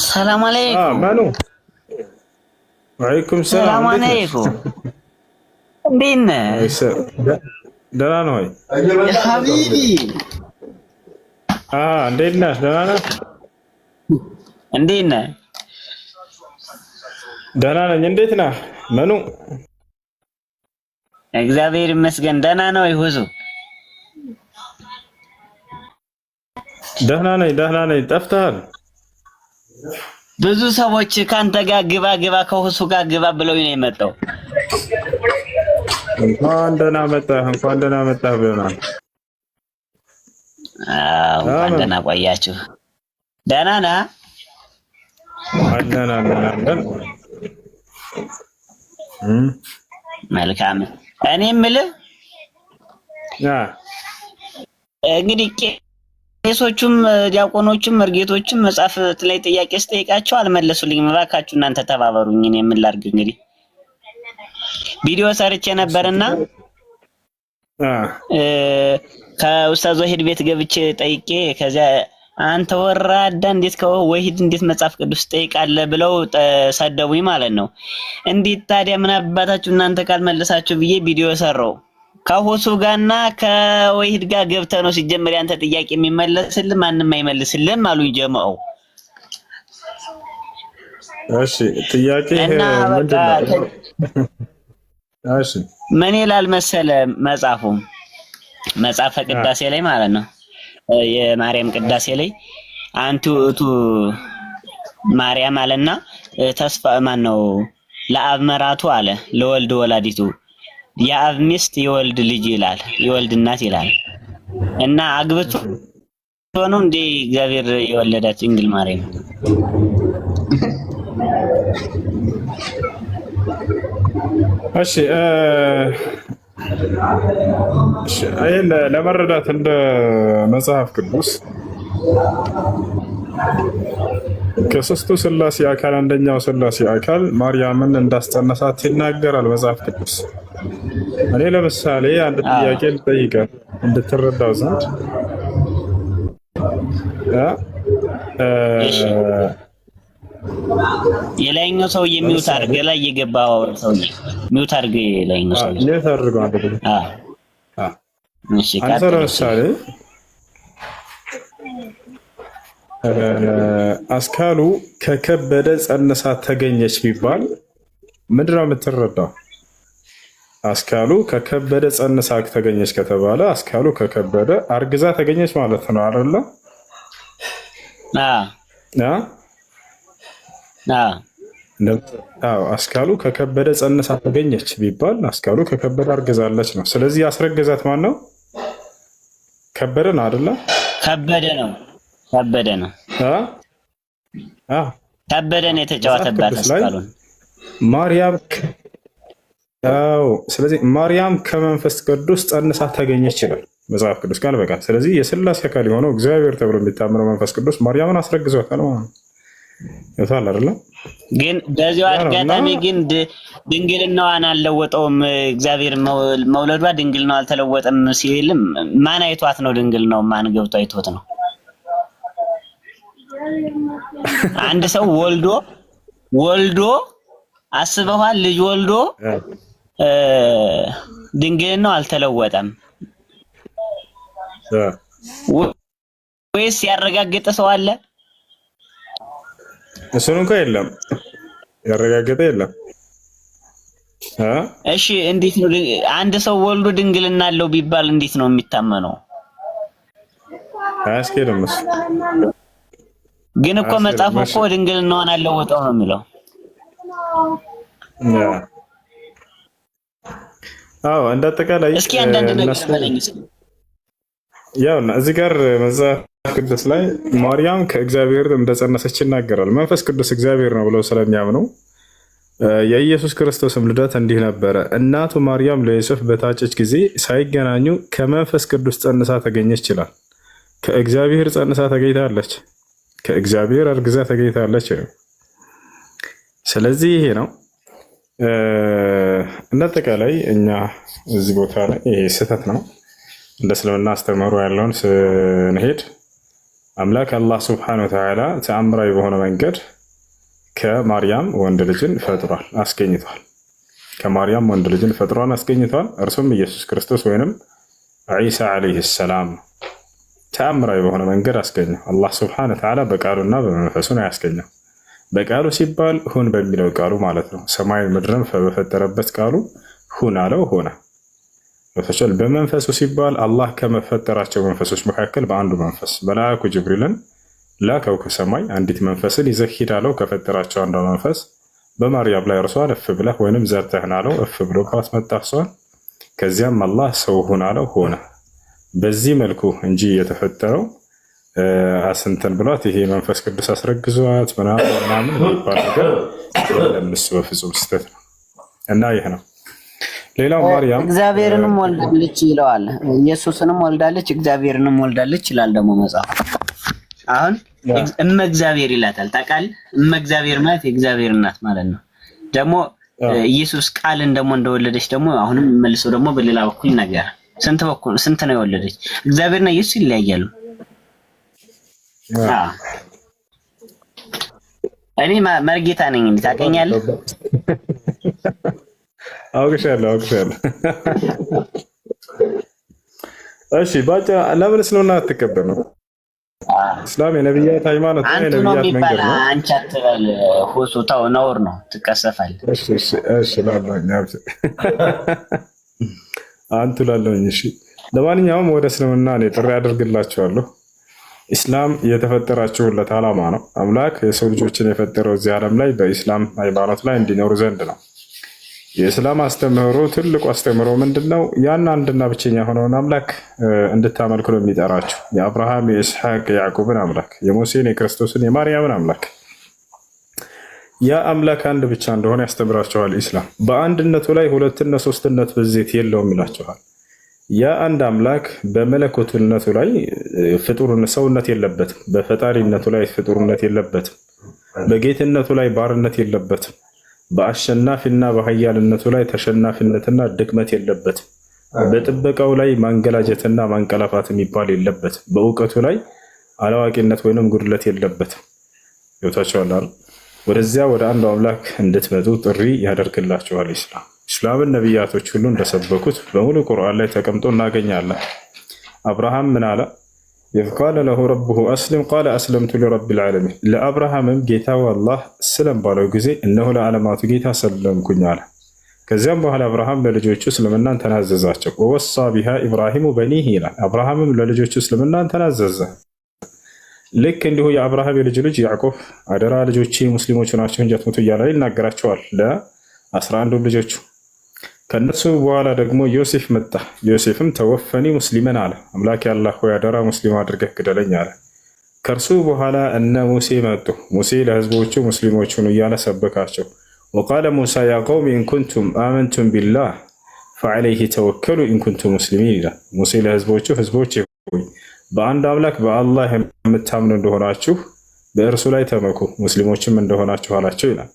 ሰላም አለይኩም። ማኑ ወአለይኩም ሰላም። እንዴት ነህ? ደህና ነህ ወይ ሀቢቢ? እንዴት ነህ? ደህና ነህ? እንዴት ነህ? ደህና ነኝ። እንዴት ነህ መኑ? እግዚአብሔር ይመስገን። ደህና ነው ይሁዙ? ደህና ነኝ። ጠፍተሃል። ብዙ ሰዎች ካንተ ጋር ግባ ከሁሱ ጋር ግባ ብለው ነው የመጣው። እንኳን ደህና መጣህ ብለናል። እንኳን ደህና ቆያችሁ። ደህና ነህ? አለን። መልካም። እኔ የምልህ እንግዲህ ቄሶቹም ዲያቆኖቹም መርጌቶቹም መጽሐፍ ላይ ጥያቄ ስጠይቃቸው አልመለሱልኝም። እባካችሁ እናንተ ተባበሩኝ። እኔ ምን ላድርግ? እንግዲህ ቪዲዮ ሰርቼ ነበርና ከኡስታዝ ወሂድ ቤት ገብቼ ጠይቄ ከዚያ አንተ ወራዳ እንዴት ከወሂድ እንዴት መጽሐፍ ቅዱስ ጠይቃለህ ብለው ሰደቡኝ ማለት ነው። እንዴት ታዲያ ምን አባታችሁ እናንተ ካልመለሳችሁ ብዬ ቪዲዮ ሰራው። ከሁሱ ጋርና ከወሂድ ጋር ገብተህ ነው ሲጀመር ያንተ ጥያቄ የሚመለስልህ፣ ማንም አይመልስልህም አሉኝ ጀማው። እሺ ጥያቄ ምንድነው? እሺ ምን ይላል መሰለህ መጽሐፈ ቅዳሴ ላይ ማለት ነው፣ የማርያም ቅዳሴ ላይ አንቱ እቱ ማርያም አለና ተስፋ ማን ነው ለአብ መራቱ አለ ለወልድ ወላዲቱ የአብ ሚስት የወልድ ልጅ ይላል፣ የወልድ እናት ይላል። እና አግብቶ ነው እንደ እግዚአብሔር የወለዳት ድንግል ማርያም። እሺ ይሄን ለመረዳት እንደ መጽሐፍ ቅዱስ ከሦስቱ ሥላሴ አካል አንደኛው ሥላሴ አካል ማርያምን እንዳስጸነሳት ይናገራል መጽሐፍ ቅዱስ። እኔ ለምሳሌ አንድ ጥያቄ ልጠይቅህ እንድትረዳው ዘንድ የላይኛው ሰው የሚውት አድርገህ ላይ የገባው ሰው ሚውት አድርገህ የላይኛው ሰው ሚውት አድርገው አይደል? እሺ አንተ ለምሳሌ አስካሉ ከከበደ ጸንሳ ተገኘች ቢባል ምንድን ነው የምትረዳው? አስካሉ ከከበደ ጸንሳ ተገኘች ከተባለ አስካሉ ከከበደ አርግዛ ተገኘች ማለት ነው አይደለ? አስካሉ ከከበደ ጸንሳ ተገኘች ቢባል አስካሉ ከከበደ አርግዛለች ነው። ስለዚህ ያስረገዛት ማን ነው? ከበደ ነው አይደለ? ከበደ ነው የተጫወተባት አስካሉን ማርያም። ስለዚህ ማርያም ከመንፈስ ቅዱስ ጸንሳ ተገኘች ይላል መጽሐፍ ቅዱስ ቃል በቃል። ስለዚህ የሥላሴ አካል የሆነው እግዚአብሔር ተብሎ የሚታመነው መንፈስ ቅዱስ ማርያምን አስረግዟታል ማለት ነው። ይታል አይደለ? ግን በዚሁ አጋጣሚ ግን ድንግልናዋን አልለወጠውም። እግዚአብሔር መውለዷ ድንግልናው አልተለወጠም ሲልም ማን አይቷት ነው? ድንግልናው ማን ገብቶ አይቶት ነው? አንድ ሰው ወልዶ አስበዋል። ልጅ ወልዶ ድንግልናው አልተለወጠም ወይስ ያረጋገጠ ሰው አለ? እሱን እንኳን የለም፣ ያረጋገጠ የለም። እሺ እንዴት ነው አንድ ሰው ወልዶ ድንግልና አለው ቢባል እንዴት ነው የሚታመነው? አያስኬድም እሱ። ግን እኮ መጽሐፉ እኮ ድንግልናዋን አልለወጠው ነው የሚለው። እንደ አጠቃላይ እስኪ አንዳንድ ነገር በለኝ። ያውና እዚህ ጋር መጽሐፍ ቅዱስ ላይ ማርያም ከእግዚአብሔር እንደጸነሰች ይናገራል። መንፈስ ቅዱስ እግዚአብሔር ነው ብለው ስለሚያምኑ የኢየሱስ ክርስቶስም ልደት እንዲህ ነበረ። እናቱ ማርያም ለዮሴፍ በታጨች ጊዜ ሳይገናኙ ከመንፈስ ቅዱስ ጸንሳ ተገኘች ይላል። ከእግዚአብሔር ጸንሳ ተገኝታለች፣ ከእግዚአብሔር አርግዛ ተገኝታለች። ስለዚህ ይሄ ነው እንደ አጠቃላይ እኛ እዚህ ቦታ ላይ ይሄ ስህተት ነው እንደ እስልምና አስተምህሮ ያለውን ስንሄድ አምላክ አላህ ሱብሓነሁ ወተዓላ ተአምራዊ በሆነ መንገድ ከማርያም ወንድ ልጅን ፈጥሯል፣ አስገኝቷል። ከማርያም ወንድ ልጅን ፈጥሯን አስገኝቷል። እርሱም ኢየሱስ ክርስቶስ ወይንም ዒሳ ዓለይሂ ሰላም ተአምራዊ በሆነ መንገድ አስገኘው። አላህ ሱብሓነሁ ወተዓላ በቃሉና በመንፈሱ ነው ያስገኘው። በቃሉ ሲባል ሁን በሚለው ቃሉ ማለት ነው። ሰማይ ምድርን በፈጠረበት ቃሉ ሁን አለው፣ ሆነ። በመንፈሱ ሲባል አላህ ከመፈጠራቸው መንፈሶች መካከል በአንዱ መንፈስ መልአኩ ጅብሪልን ላከው ከሰማይ አንዲት መንፈስን ይዘህ ሂድ አለው። ከፈጠራቸው አንዷ መንፈስ በማርያም ላይ እርሷን እፍ ብለህ ወይንም ዘርተህን አለው። እፍ ብሎባት መጣ እርሷን። ከዚያም አላህ ሰው ሁን አለው፣ ሆነ። በዚህ መልኩ እንጂ የተፈጠረው አስንተን ብሏት ይሄ መንፈስ ቅዱስ አስረግዟት ምናምን የሚባል ነገር የለም። እሱ በፍጹም ስህተት ነው እና ይህ ነው። ሌላው ማርያም እግዚአብሔርንም ወልዳለች ይለዋል። ኢየሱስንም ወልዳለች እግዚአብሔርንም ወልዳለች ይላል ደግሞ መጽሐፍ። አሁን እመ እግዚአብሔር ይላታል። ታውቃለህ? እመ እግዚአብሔር ማለት የእግዚአብሔር እናት ማለት ነው። ደግሞ ኢየሱስ ቃልን ደግሞ እንደወለደች ደግሞ አሁንም መልሶ ደግሞ በሌላ በኩል ነገር ስንት ነው የወለደች? እግዚአብሔርና ኢየሱስ ይለያያሉ። እኔ መርጌታ ነኝ እንዴ? ታውቀኛለህ? አውቅሻለሁ። እሺ ባጫ ለምን እስልምና አትቀበል? እስላም የነብያት ሃይማኖት ነው፣ የነብያት መንገድ ነው። አንቺ አትበል ሁሱ፣ ተው፣ ነውር ነው፣ ትቀሰፋለህ። እሺ ላለኝ አንቱ ላለኝ። እሺ ለማንኛውም ወደ እስልምና እኔ ጥሪ አድርግላችኋለሁ። ኢስላም የተፈጠራችሁለት ዓላማ ነው። አምላክ የሰው ልጆችን የፈጠረው እዚህ ዓለም ላይ በኢስላም ሃይማኖት ላይ እንዲኖሩ ዘንድ ነው። የእስላም አስተምህሮ ትልቁ አስተምህሮ ምንድን ነው? ያን አንድና ብቸኛ የሆነውን አምላክ እንድታመልኩ ነው የሚጠራችሁ። የአብርሃም የኢስሐቅ የያዕቆብን አምላክ፣ የሙሴን የክርስቶስን የማርያምን አምላክ። ያ አምላክ አንድ ብቻ እንደሆነ ያስተምራችኋል ኢስላም። በአንድነቱ ላይ ሁለትነት ሶስትነት ብዜት የለውም ይላችኋል። ያ አንድ አምላክ በመለኮትነቱ ላይ ሰውነት የለበትም። በፈጣሪነቱ ላይ ፍጡርነት የለበትም። በጌትነቱ ላይ ባርነት የለበትም። በአሸናፊና በኃያልነቱ ላይ ተሸናፊነትና ድክመት የለበትም። በጥበቃው ላይ ማንገላጀትና ማንቀላፋት የሚባል የለበትም። በእውቀቱ ላይ አላዋቂነት ወይንም ጉድለት የለበትም። ይወታቸዋል። ወደዚያ ወደ አንዱ አምላክ እንድትመጡ ጥሪ ያደርግላችኋል ኢስላም። ኢስላምን ነቢያቶች ሁሉ እንደሰበኩት በሙሉ ቁርአን ላይ ተቀምጦ እናገኛለን። አብርሃም ምን አለ? ኢዝ ቃለ ለሁ ረቡሁ አስሊም ቃለ አስለምቱ ሊረቢል ዓለሚን። ለአብርሃምም ጌታው አላህ ስለም ባለው ጊዜ እነሆ ለዓለማቱ ጌታ ሰለምኩኝ አለ። ከዚያም በኋላ አብርሃም ለልጆቹ እስልምናን ተናዘዛቸው። ወወሳ ቢሃ ኢብራሂሙ በኒህ ይላል። አብርሃምም ለልጆቹ እስልምናን ተናዘዘ። ልክ እንዲሁ የአብርሃም የልጅ ልጅ ያዕቆብ አደራ ልጆቼ ሙስሊሞች ናቸው እንጂ አትሞቱ እያለ ይናገራቸዋል ለ11 ልጆቹ። ከነሱ በኋላ ደግሞ ዮሴፍ መጣ። ዮሴፍም ተወፈኒ ሙስሊመን አለ። አምላክ ያላህ ሆይ አደራ ሙስሊም አድርገህ ግደለኝ አለ። ከእርሱ በኋላ እነ ሙሴ መጡ። ሙሴ ለህዝቦቹ ሙስሊሞቹን እያለ ሰበካቸው። ወቃለ ሙሳ ያ ቀውም ኢንኩንቱም አመንቱም ቢላህ ፈዐለይሂ ተወከሉ ኢንኩንቱም ሙስሊሚን ይላል። ሙሴ ለህዝቦቹ ህዝቦች ሆይ በአንድ አምላክ በአላህ የምታምኑ እንደሆናችሁ በእርሱ ላይ ተመኩ ሙስሊሞችም እንደሆናችሁ አላቸው ይላል።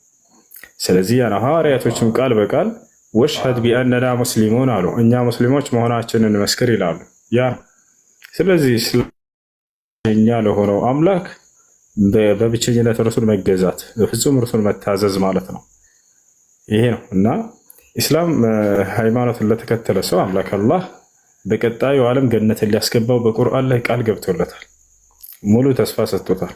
ስለዚህ ያን ሐዋርያቶችም ቃል በቃል ወሽሀድ ቢአነና ሙስሊሙን አሉ። እኛ ሙስሊሞች መሆናችንን መስክር ይላሉ። ያ ስለዚህ እኛ ለሆነው አምላክ በብቸኝነት እርሱን መገዛት በፍጹም እርሱን መታዘዝ ማለት ነው። ይሄ ነው እና ኢስላም ሃይማኖትን ለተከተለ ሰው አምላክ አላህ በቀጣዩ ዓለም ገነትን ሊያስገባው በቁርአን ላይ ቃል ገብቶለታል። ሙሉ ተስፋ ሰጥቶታል።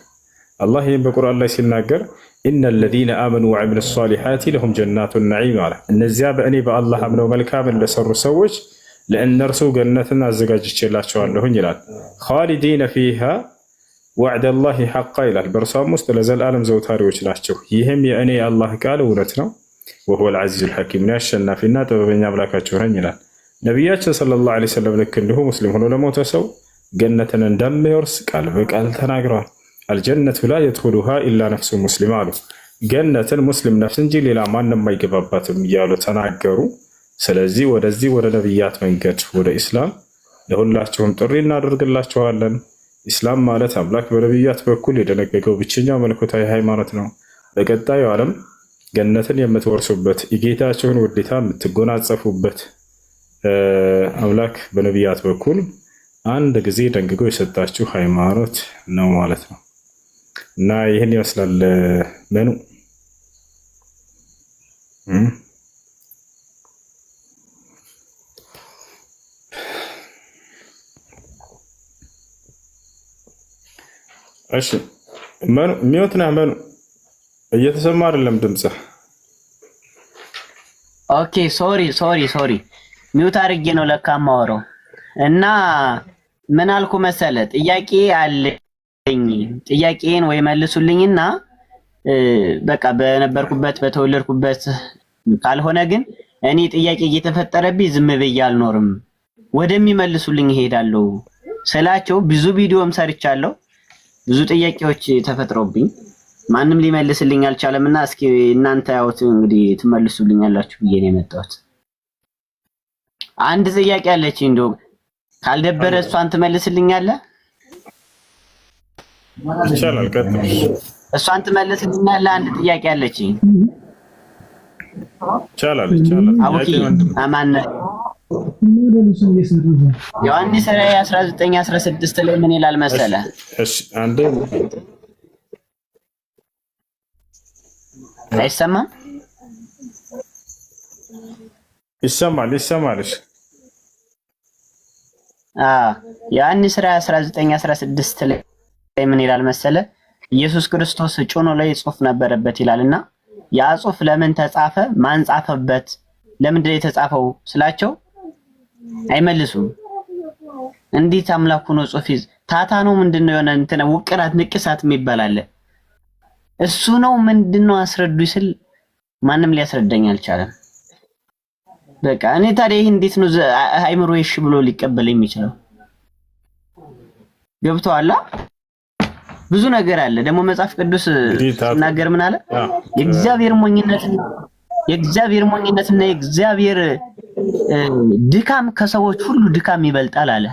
አላህ ይህም በቁርአን ላይ ሲናገር ኢነ ለዚነ አመኑ ወዐሚሉ ሷሊሓቲ ለሁም ጀናቱ ነዒም አለ። እነዚያ በእኔ በአላህ አምነው መልካምን ለሰሩ ሰዎች ለእነርሱ ገነትን አዘጋጅቼላቸዋለሁኝ ይላል። ኻሊዲነ ፊሃ ወዕደላሂ ሐቃ ይላል። በእርሷም ውስጥ ለዘላለም ዘውታሪዎች ናቸው። ይህም የእኔ የአላህ ቃል እውነት ነው። ወሁወል ዐዚዙል ሐኪም ነው፣ አሸናፊና ጥበበኛ አምላካቸው ነኝ ይላል። ነቢያችን ሰለላሁ ዐለይሂ ወሰለም ልክ እንዲሁ ሙስሊም ሆኖ ለሞተ ሰው ገነትን እንደሚወርስ ቃል በቃል ተናግረዋል። አልጀነቱ ላ የድኹሉሃ ኢላ ነፍሱ ሙስሊም አሉ። ገነትን ሙስሊም ነፍስ እንጂ ሌላ ማንም አይገባባትም እያሉ ተናገሩ። ስለዚህ ወደዚህ ወደ ነቢያት መንገድ ወደ ኢስላም ለሁላቸውም ጥሪ እናደርግላቸዋለን። ኢስላም ማለት አምላክ በነቢያት በኩል የደነገገው ብቸኛው መለኮታዊ ሃይማኖት ነው። በቀጣዩ ዓለም ገነትን የምትወርሱበት የጌታቸውን ውዴታ የምትጎናጸፉበት አምላክ በነቢያት በኩል አንድ ጊዜ ደንግጎ የሰጣችሁ ሃይማኖት ነው ማለት ነው። እና ይህን ይመስላል መኑ እሺ መኑ ሚውት ነህ መኑ እየተሰማ አይደለም ድምጽህ። ኦኬ ሶሪ ሚውት አድርጌ ነው ለካ የማወራው። እና ምን አልኩ መሰለ ጥያቄ አለኝ። ጥያቄን ወይ መልሱልኝና በቃ በነበርኩበት በተወለድኩበት ካልሆነ ግን እኔ ጥያቄ እየተፈጠረብኝ ዝም ብዬ አልኖርም፣ ወደሚመልሱልኝ እሄዳለሁ ስላቸው ብዙ ቪዲዮም ሰርቻለሁ። ብዙ ጥያቄዎች ተፈጥሮብኝ ማንም ሊመልስልኝ አልቻለምና እስኪ እናንተ ያውት እንግዲህ ትመልሱልኛላችሁ ብዬ ነው የመጣሁት። አንድ ጥያቄ አለች እንደው ካልደበረ እሷን ትመልስልኛለህ? ይቻላል ቀጥል። እሷን ትመልስልኛለህ? አንድ ጥያቄ አለች። ይቻላል። አቡኪ አማን ዮሐንስ ራዕይ 19:16 ላይ ምን ይላል መሰለ? እሺ አንዴ አይሰማም? ይሰማል። ዮሐንስ ራዕይ 19:16 ላይ ምን ይላል መሰለ? ኢየሱስ ክርስቶስ ጭኑ ላይ ጽሑፍ ነበረበት ይላልና ያ ጽሑፍ ለምን ተጻፈ? ማን ጻፈበት? ለምንድን ነው የተጻፈው ስላቸው አይመልሱም። እንዴት አምላኩ ነው ጽሑፍ ታታ ነው ምንድነው የሆነ እንትን ውቅራት ንቅሳት የሚባል አለ። እሱ ነው ምንድነው አስረዱ ስል ማንም ሊያስረዳኝ አልቻለም። በቃ እኔ ታዲያ ይሄ እንዴት ነው አይምሮ እሺ ብሎ ሊቀበል የሚችለው? ገብቶሃል? ብዙ ነገር አለ ደግሞ መጽሐፍ ቅዱስ ሲናገር ምን አለ? የእግዚአብሔር ሞኝነትና የእግዚአብሔር ድካም ከሰዎች ሁሉ ድካም ይበልጣል አለ።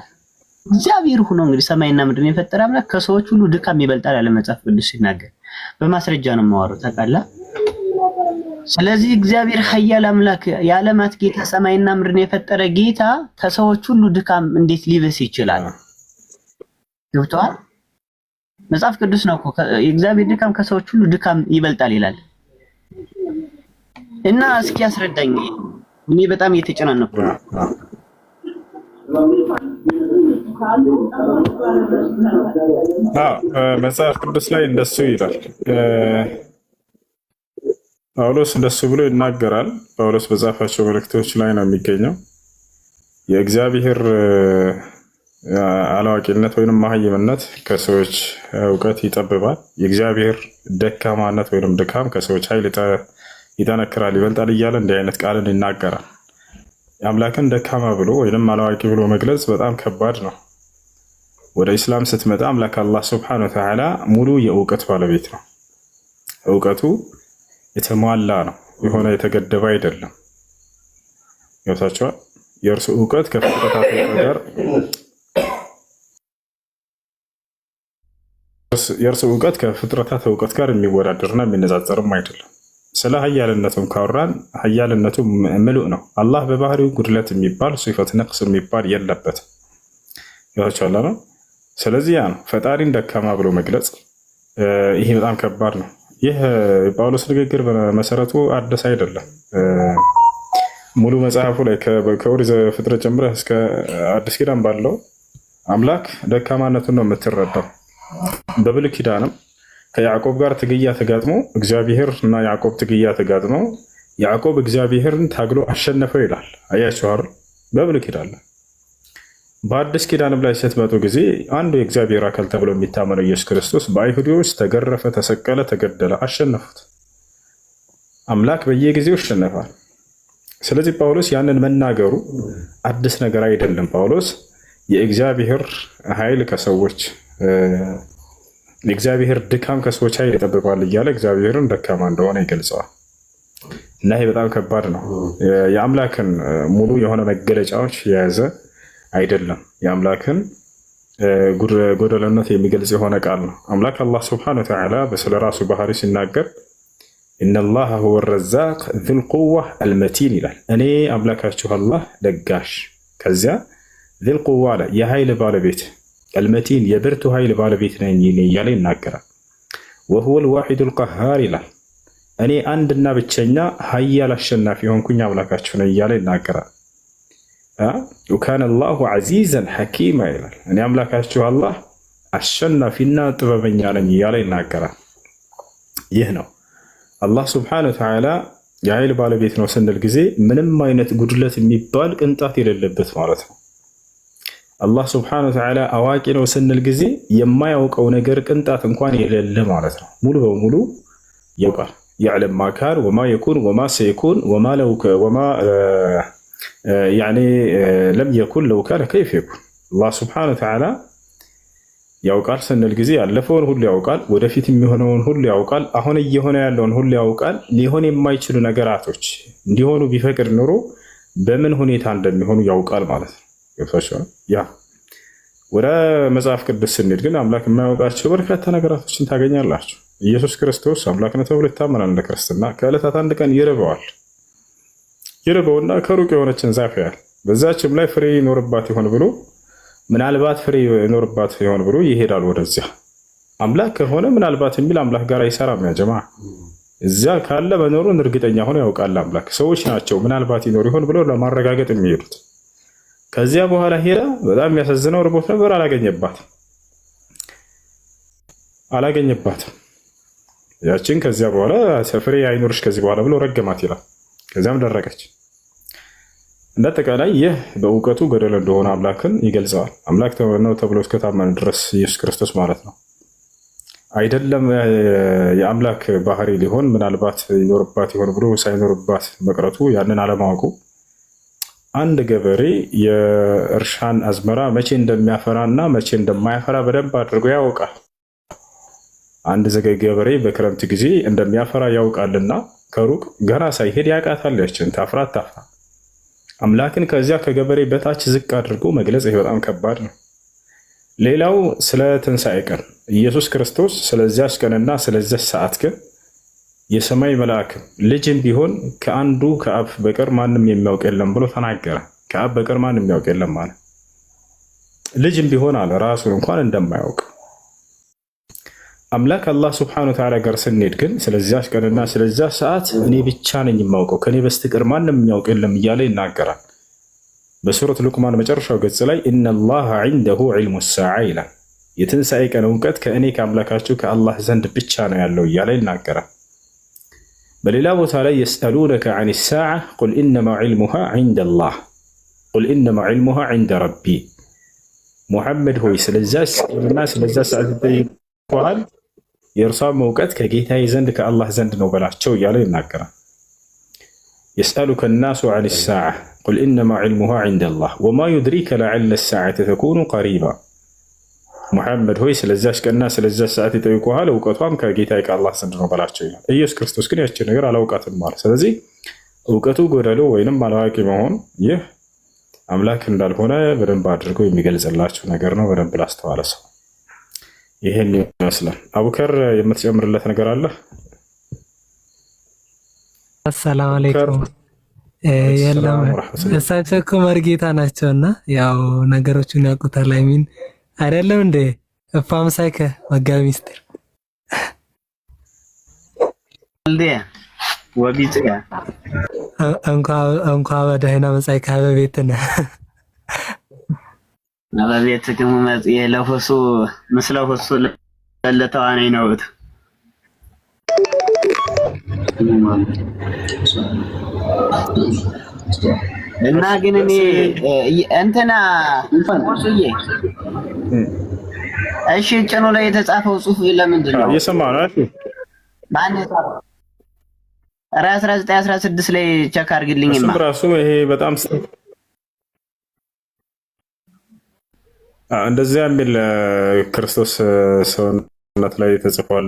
እግዚአብሔር ሆኖ እንግዲህ ሰማይና ምድርን የፈጠረ አምላክ ከሰዎች ሁሉ ድካም ይበልጣል አለ መጽሐፍ ቅዱስ ሲናገር። በማስረጃ ነው የማወራው ታውቃለህ። ስለዚህ እግዚአብሔር ኃያል አምላክ የዓለማት ጌታ ሰማይና ምድርን የፈጠረ ጌታ ከሰዎች ሁሉ ድካም እንዴት ሊበስ ይችላል? ገብቶሃል? መጽሐፍ ቅዱስ ነው እኮ የእግዚአብሔር ድካም ከሰዎች ሁሉ ድካም ይበልጣል ይላል። እና እስኪ ያስረዳኝ። እኔ በጣም እየተጨናነኩ ነው። መጽሐፍ ቅዱስ ላይ እንደሱ ይላል። ጳውሎስ እንደሱ ብሎ ይናገራል። ጳውሎስ በጻፋቸው መልእክቶች ላይ ነው የሚገኘው። የእግዚአብሔር አላዋቂነት ወይንም መሀይምነት ከሰዎች እውቀት ይጠብባል። የእግዚአብሔር ደካማነት ወይንም ድካም ከሰዎች ኃይል ይጠነክራል፣ ይበልጣል እያለ እንዲህ አይነት ቃልን ይናገራል። የአምላክን ደካማ ብሎ ወይንም አላዋቂ ብሎ መግለጽ በጣም ከባድ ነው። ወደ ኢስላም ስትመጣ አምላክ አላህ ሱብሓነሁ ወተዓላ ሙሉ የእውቀት ባለቤት ነው። እውቀቱ የተሟላ ነው፣ የሆነ የተገደበ አይደለም። ገብታችኋል? የእርሱ እውቀት ከፍጥረታት ጋር የእርሱ እውቀት ከፍጥረታት እውቀት ጋር የሚወዳደርና የሚነጻጸርም አይደለም። ስለ ሀያልነቱም ካወራን ሀያልነቱ ምሉእ ነው። አላህ በባህሪው ጉድለት የሚባል ሲፈት ነቅስ የሚባል የለበትም። ይወቻላ ነው። ስለዚህ ያ ነው ፈጣሪን ደካማ ብሎ መግለጽ። ይሄ በጣም ከባድ ነው። ይህ የጳውሎስ ንግግር በመሰረቱ አዲስ አይደለም። ሙሉ መጽሐፉ ላይ ከኦሪት ዘፍጥረት ጀምረህ እስከ አዲስ ኪዳን ባለው አምላክ ደካማነቱን ነው የምትረዳው። በብሉይ ኪዳንም ከያዕቆብ ጋር ትግያ ተጋጥሞ እግዚአብሔር እና ያዕቆብ ትግያ ተጋጥሞ ያዕቆብ እግዚአብሔርን ታግሎ አሸነፈው ይላል። አያችሁ አይደል? በብሉይ ኪዳን። በአዲስ ኪዳንም ላይ ስትመጡ ጊዜ አንዱ የእግዚአብሔር አካል ተብሎ የሚታመነው ኢየሱስ ክርስቶስ በአይሁዶች ተገረፈ፣ ተሰቀለ፣ ተገደለ፣ አሸነፉት። አምላክ በየጊዜው ይሸነፋል። ስለዚህ ጳውሎስ ያንን መናገሩ አዲስ ነገር አይደለም። ጳውሎስ የእግዚአብሔር ኃይል ከሰዎች የእግዚአብሔር ድካም ከሰዎች ኃይል ይጠብቃል እያለ እግዚአብሔርን ደካማ እንደሆነ ይገልጸዋል። እና ይሄ በጣም ከባድ ነው። የአምላክን ሙሉ የሆነ መገለጫዎች የያዘ አይደለም። የአምላክን ጎደለነት የሚገልጽ የሆነ ቃል ነው። አምላክ አላህ ስብሐነሁ ወተዓላ ስለ ራሱ ባህሪ ሲናገር ኢነላህ ሁወ ረዛቅ ዙል ቁዋ አልመቲን ይላል። እኔ አምላካችሁ አላህ ለጋሽ ከዚያ ذي القوة يا هايل بالبيت المتين يبرت هايل بالبيت نيني يالي ناكرا وهو الواحد القهار له أني عندنا بتشينا هيا لشنا فيهم كنيا ولا كاتشنا يالي ناكرا وكان الله عزيزا حكيما إلى أني أملاكاتشو الله أشنا فينا طببا يالي ناكرا يهنو الله سبحانه وتعالى የኃይል ባለቤት ነው ስንል ጊዜ ምንም አይነት ጉድለት የሚባል ቅንጣት የሌለበት ማለት ነው። አላህ Subhanahu Wa Ta'ala አዋቂ ነው ስንል ጊዜ የማያውቀው ነገር ቅንጣት እንኳን የሌለ ማለት ነው። ሙሉ በሙሉ ያውቃል። يعلم ما كان وما يكون وما سيكون وما لو وما يعني لم يكن لو كان كيف يكون الله Subhanahu Wa Ta'ala ያውቃል ስንል ጊዜ ያለፈውን ሁሉ ያውቃል፣ ወደፊት የሚሆነውን ሁሉ ያውቃል፣ አሁን እየሆነ ያለውን ሁሉ ያውቃል። ሊሆን የማይችሉ ነገራቶች እንዲሆኑ ቢፈቅድ ኖሮ በምን ሁኔታ እንደሚሆኑ ያውቃል ማለት ነው። ገብታችኋል? ያ ወደ መጽሐፍ ቅዱስ ስንሄድ ግን አምላክ የማያውቃቸው በርካታ ነገራቶችን ታገኛላችሁ። ኢየሱስ ክርስቶስ አምላክ ነው ተብሎ ይታመናል እንደ ክርስትና። ከዕለታት አንድ ቀን ይርበውና ከሩቅ የሆነችን ዛፍ ያያል። በዛችም ላይ ፍሬ ይኖርባት ይሆን ብሎ ምናልባት ፍሬ ይኖርባት ይሆን ብሎ ይሄዳል ወደዚያ። አምላክ ከሆነ ምናልባት የሚል አምላክ ጋር አይሰራም። ያ ጀማ እዚያ ካለ መኖሩን እርግጠኛ ሆኖ ያውቃል አምላክ። ሰዎች ናቸው ምናልባት ይኖር ይሆን ብሎ ለማረጋገጥ የሚሄዱት። ከዚያ በኋላ ሄዳ በጣም የሚያሳዝነው ርቦት ነበር፣ አላገኘባትም። ያችን ከዚያ በኋላ ፍሬ አይኖርሽ ከዚህ በኋላ ብሎ ረገማት ይላል። ከዚያም ደረቀች። እንደተቃላይ ይህ በእውቀቱ ገደል እንደሆነ አምላክን ይገልጸዋል። አምላክ ነው ተብሎ እስከታመነ ድረስ ኢየሱስ ክርስቶስ ማለት ነው። አይደለም የአምላክ ባህሪ ሊሆን ምናልባት ይኖርባት ይሆን ብሎ ሳይኖርባት መቅረቱ ያንን አለማወቁ አንድ ገበሬ የእርሻን አዝመራ መቼ እንደሚያፈራና መቼ እንደማያፈራ በደንብ አድርጎ ያውቃል። አንድ ገበሬ በክረምት ጊዜ እንደሚያፈራ ያውቃልና ከሩቅ ገና ሳይሄድ ያውቃታል። ያችን ታፍራ አታፍራ አምላክን ከዚያ ከገበሬ በታች ዝቅ አድርጎ መግለጽ ይሄ በጣም ከባድ ነው። ሌላው ስለ ትንሣኤ ቀን ኢየሱስ ክርስቶስ ስለዚያች ቀንና ስለዚያች ሰዓት ግን የሰማይ መልአክ ልጅም ቢሆን ከአንዱ ከአብ በቀር ማንም የሚያውቅ የለም ብሎ ተናገረ። ከአብ በቀር ማንም የሚያውቅ የለም ማለት ልጅም ቢሆን አለ ራሱን እንኳን እንደማያውቅ አምላክ አላህ Subhanahu Wa Ta'ala ጋር ስንሄድ ግን ስለዚያች ቀንና ስለዚያች ሰዓት እኔ ብቻ ነኝ የማውቀው ከኔ በስተቀር ማንም የሚያውቅ የለም እያለ ይናገራል። በሱረት ሉቅማን መጨረሻው ገጽ ላይ ኢነላህ ዐንደሁ ዒልሙ ሰዓ ይላል። የትንሣኤ ቀን እውቀት ከእኔ ከአምላካችሁ ከአላህ ዘንድ ብቻ ነው ያለው እያለ ይናገራል። በሌላ ቦታ ላይ የስአሉነከ ዐን ሰዓ ቁል ኢነማ ዒልሙሃ ዐንደላህ ቁል ኢነማ ዒልሙሃ ዐንደ ረቢ። ሙሐመድ ሆይ ስለዚያች ቀንና ስለዚያች ሰዓት ይጠይቁሃል የእርሷም እውቀት ከጌታዬ ዘንድ ከአላህ ዘንድ ነው በላቸው እያለ ይናገራል። የስአሉከ ናሱ ዐን ሰዓ ቁል ኢነማ ዒልሙሃ ዐንደላህ ወማ ዩድሪከ ለዐለ ሰዓተ ተኩኑ ቀሪባ። ሙሐመድ ሆይ ስለዚያች ቀንና ስለዚያች ሰዓት ይጠይቁሃል እውቀቷም ከጌታዬ ከአላህ ዘንድ ነው በላቸው ይላል። ኢየሱስ ክርስቶስ ግን ያችን ነገር አላውቃትም ማለት። ስለዚህ እውቀቱ ጎደሎ ወይንም አላዋቂ መሆን ይህ አምላክ እንዳልሆነ በደንብ አድርጎ የሚገልጽላችሁ ነገር ነው። በደንብ ላስተዋለ ሰው ይሄን ይመስላል። አቡከር የምትጨምርለት ነገር አለ? አሰላሙ አለይኩም። የለም እሳቸው እኮ መርጌታ ናቸውና ያው ነገሮችን ያውቁታል። አይሚን አይደለም እንዴ? እፋም ሳይከ መጋቢ ሚስጥር እንዴ ወቢጽያ እንኳ በደህና መጻይ ካበቤትነ አበቤት ከመ መጽየ ለፈሱ ምስለ ፈሱ ለተዋነኝ ነው። እና ግን እኔ እንትና ወሱዬ እሺ ጭኑ ላይ የተጻፈው ጽሁፍ ለምንድን ነው? እየሰማህ ነው? እሺ ማን የጻፈው? 1916 ላይ ቸክ አድርግልኝማ። ራሱ ይሄ በጣም እንደዚያ የሚል ክርስቶስ ሰውነት ላይ ተጽፏል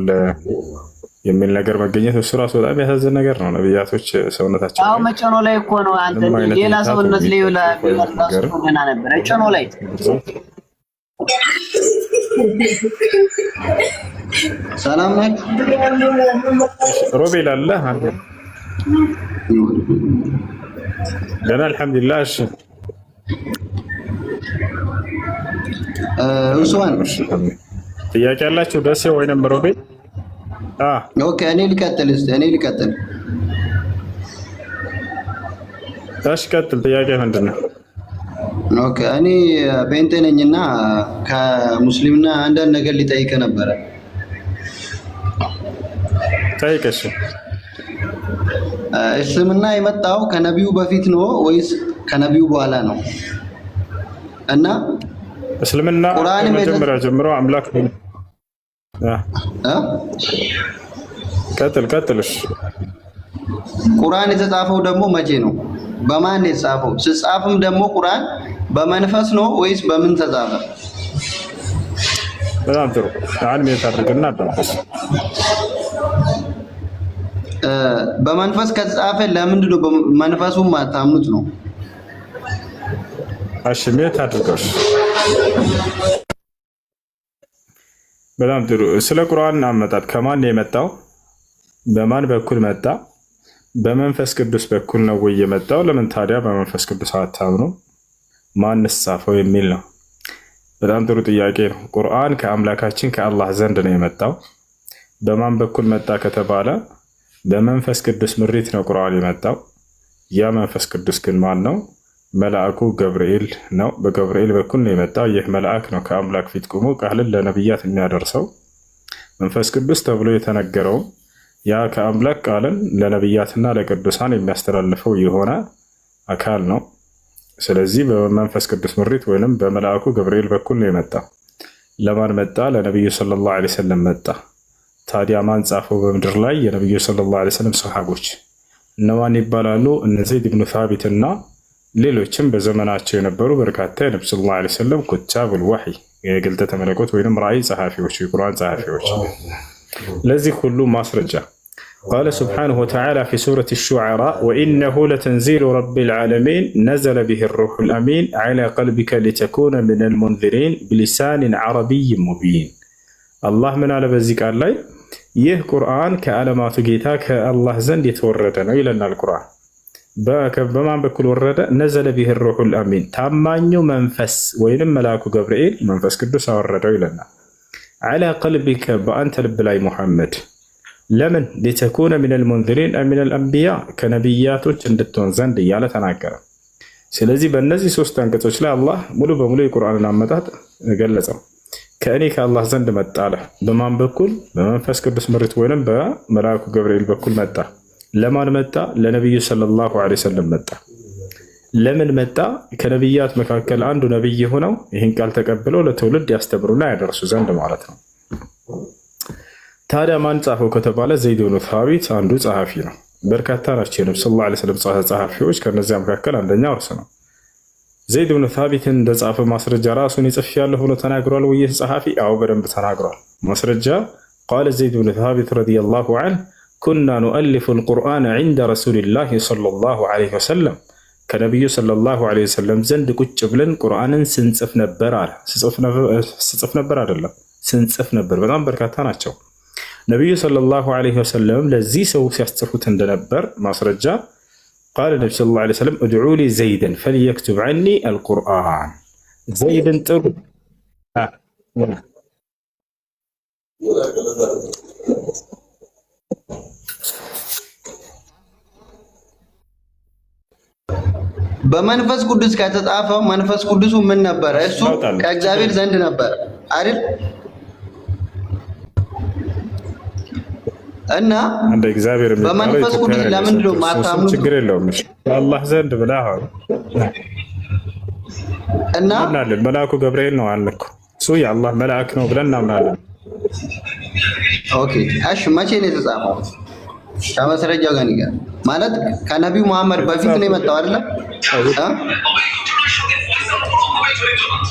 የሚል ነገር መገኘት እሱ ራሱ በጣም ያሳዝን ነገር ነው። ነብያቶች ሰውነታቸው አው መጨኖ ላይ እኮ ነው። አንተ ሌላ ሰውነት ላይ ወላ ገና ነበር ጨኖ ላይ ሰላም ናችሁ? ሮቤል አለ አንተ ደህና አልሐምዱሊላህ። እሺ ኡስማን ጥያቄ ያላችሁ ደሴ ወይንም ሮቤ? ኦኬ እኔ ልቀጥል። እሺ ቀጥል። ጥያቄ ምንድን ነው? ኦኬ እኔ ጴንጤ ነኝና ከሙስሊምና አንዳንድ ነገር ሊጠይቅ ነበረ። ጠይቀሽ። እስልምና የመጣው ከነቢዩ በፊት ነው ወይስ ከነቢዩ በኋላ ነው? እና እስልምና ከመጀመሪያ ጀምሮ አምላክ ቀጥልሽ። ቁርአን የተጻፈው ደግሞ መቼ ነው? በማን የተጻፈው? ሲጻፍም ደግሞ ቁርአን በመንፈስ ነው ወይስ በምን ተጻፈ? በጣም ጥሩ። አሁን ምን ታደርግና አዳምጥ። በመንፈስ ከተጻፈ ለምንድን ነው በመንፈሱም ማታምኑት ነው? እሺ ምን ታደርገሽ? በጣም ጥሩ። ስለ ቁርአን አመጣጥ ከማን የመጣው? በማን በኩል መጣ? በመንፈስ ቅዱስ በኩል ነው ወይ የመጣው? ለምን ታዲያ በመንፈስ ቅዱስ አታምኑ? ማንስ ጻፈው የሚል ነው። በጣም ጥሩ ጥያቄ ነው። ቁርአን ከአምላካችን ከአላህ ዘንድ ነው የመጣው። በማን በኩል መጣ ከተባለ በመንፈስ ቅዱስ ምሪት ነው ቁርአን የመጣው። ያ መንፈስ ቅዱስ ግን ማን ነው? መልአኩ ገብርኤል ነው። በገብርኤል በኩል ነው የመጣው። ይህ መልአክ ነው ከአምላክ ፊት ቆሞ ቃልን ለነብያት የሚያደርሰው። መንፈስ ቅዱስ ተብሎ የተነገረው ያ ከአምላክ ቃልን ለነብያትና ለቅዱሳን የሚያስተላልፈው የሆነ አካል ነው። ስለዚህ በመንፈስ ቅዱስ ምሪት ወይንም በመልአኩ ገብርኤል በኩል ነው የመጣው። ለማን መጣ? ለነብዩ ሰለላሁ ዐለይሂ ወሰለም መጣ። ታዲያ ማን ጻፈው በምድር ላይ? የነብዩ ሰለላሁ ዐለይሂ ወሰለም ሰሃቦች እነማን ይባላሉ? እነ ዘይድ ብኑ ሳቢት እና ሌሎችም በዘመናቸው የነበሩ በርካታ የነብዩ ሰለላሁ ዐለይሂ ወሰለም ኩታቡል ወህይ የግልጠተ መለኮት ወይንም ራእይ ጸሐፊዎች፣ የቁርአን ጸሐፊዎች። ለዚህ ሁሉ ማስረጃ ቃለ ሱብሓነሁ ወተዓላ ፊ ሱረት ሹዓራ ወኢነሁ ለተንዚሉ ረቢል ዓለሚን ነዘለ ቢሂ ሩሑል አሚን ዐላ ቀልቢከ ሊተኩነ ሚነል ሙንዚሪን ቢሊሳኒን ዐረቢይን ሙቢን። አላህ ምን አለ በዚህ ቃል ላይ? ይህ ቁርአን ከዓለማቱ ጌታ ከአላህ ዘንድ የተወረደ ነው ይለናል። ቁርአን በማን በኩል ወረደ? ነዘለ ቢሂ ሩሑል አሚን፣ ታማኙ መንፈስ ወይንም መልአኩ ገብርኤል መንፈስ ቅዱስ አወረደው ይለናል። ዐላ ቀልቢከ፣ በአንተ ልብ ላይ ሙሐመድ። ለምን? ሊተኩነ ሚነል ሙንዚሪን ሚነል አንቢያ፣ ከነቢያቶች እንድትሆን ዘንድ እያለ ተናገረ። ስለዚህ በእነዚህ ሶስት አንቀጾች ላይ አላህ ሙሉ በሙሉ የቁርአንን አመጣጥ ገለጸው። ከእኔ ከአላህ ዘንድ መጣ አለ። በማን በኩል? በመንፈስ ቅዱስ ምሪት ወይንም በመልአኩ ገብርኤል በኩል መጣ። ለማን መጣ? ለነቢዩ ሰለላሁ ዐለይሂ ወሰለም መጣ። ለምን መጣ? ከነቢያት መካከል አንዱ ነቢይ ሆነው ይህን ቃል ተቀብለው ለትውልድ ያስተምሩና ያደርሱ ዘንድ ማለት ነው። ታዲያ ማን ጻፈው ከተባለ ዘይድ ብኑ ሳቢት አንዱ ጸሐፊ ነው። በርካታ ናቸው የነብዩ ሰለላሁ ዐለይሂ ወሰለም ጸሐፊዎች። ከነዚያ መካከል አንደኛው እርሱ ነው። ዘይድ ብኑ ሳቢትን እንደጻፈ ማስረጃ ራሱን ይጽፌያለሁ ብሎ ተናግሯል ወይ ይህ ጸሐፊ? አዎ በደንብ ተናግሯል። ማስረጃ ቃለ ዘይድ ብኑ ሳቢት ረዲየላሁ ዐንሁ ኩና ኑአሊፉ አልቁርአነ ዒንደ ረሱሊላሂ ሰለላሁ ዐለይሂ ወሰለም፣ ከነቢዩ ሰለላሁ ዐለይሂ ወሰለም ዘንድ ቁጭ ብለን ቁርአንን ስንጽፍ ነበር አለ። ስጽፍ ነበር አይደለም፣ ስንጽፍ ነበር። በጣም በርካታ ናቸው። ነቢዩ ሰለላሁ ዐለይሂ ወሰለም ለዚህ ሰው ሲያስጽፉት እንደነበር ማስረጃ ቃለ ነቢ ሰለላሁ ዐለይሂ ወሰለም እድዑ ሊ ዘይደን ፈልየክቱብ ዐኒ አልቁርአን፣ ዘይድን ጥሩ በመንፈስ ቅዱስ ከተጻፈው መንፈስ ቅዱሱ ምን ነበረ? እሱ ከእግዚአብሔር ዘንድ ነበር አይደል? እና እንደ እግዚአብሔር በመንፈስ ቅዱስ ለምንድን ነው ማታምኑት? ችግር የለውም አላህ ዘንድ ብለህ አሁን እና እናለን መልአኩ ገብርኤል ነው አልኩ። እሱ የአላህ መልአክ ነው ብለን እናምናለን። ኦኬ እሺ፣ መቼ ነው የተጻፈው? ከማስረጃው ጋር ንገር። ማለት ከነቢዩ መሐመድ በፊት ነው የመጣው አይደለም?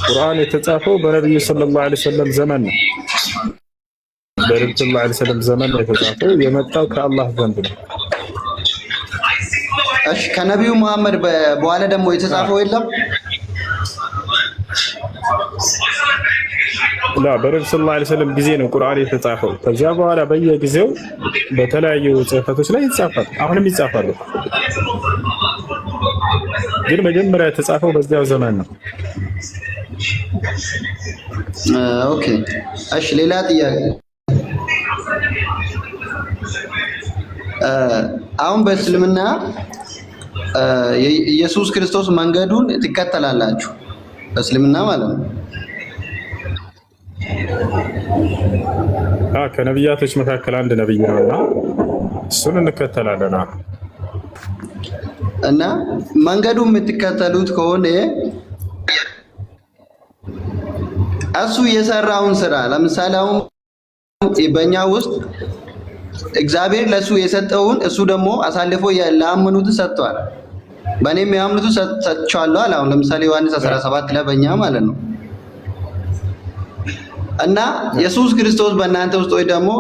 ቁርአን የተጻፈው በነቢዩ ሰለላሁ ዐለይሂ ወሰለም ዘመን ነው። በነቢዩ ሰለላሁ ዐለይሂ ወሰለም ዘመን ነው የተጻፈው። የመጣው ከአላህ ዘንድ ነው። እሺ፣ ከነቢዩ መሐመድ በኋላ ደግሞ የተጻፈው የለም? በነቢዩ ሰለላሁ ዐለይሂ ወሰለም ጊዜ ነው ቁርአን የተጻፈው። ከዚያ በኋላ በየጊዜው በተለያዩ ጽሕፈቶች ላይ ይጻፋል። አሁንም ይጻፋሉ። ግን መጀመሪያ የተጻፈው በዚያው ዘመን ነው። ኦኬ እሺ፣ ሌላ ጥያቄ። አሁን በእስልምና የኢየሱስ ክርስቶስ መንገዱን ትከተላላችሁ? በእስልምና ማለት ነው። ከነቢያቶች መካከል አንድ ነብይ ነውና እሱን እንከተላለን። እና መንገዱን የምትከተሉት ከሆነ እሱ የሰራውን ስራ ለምሳሌ አሁን በእኛ ውስጥ እግዚአብሔር ለሱ የሰጠውን እሱ ደግሞ አሳልፎ ለአመኑት ሰጥቷል። በእኔም ያምኑት ሰጥቻለሁ አለ። አሁን ለምሳሌ ዮሐንስ 17 ላይ በእኛ ማለት ነው። እና ኢየሱስ ክርስቶስ በእናንተ ውስጥ ወይ ደግሞ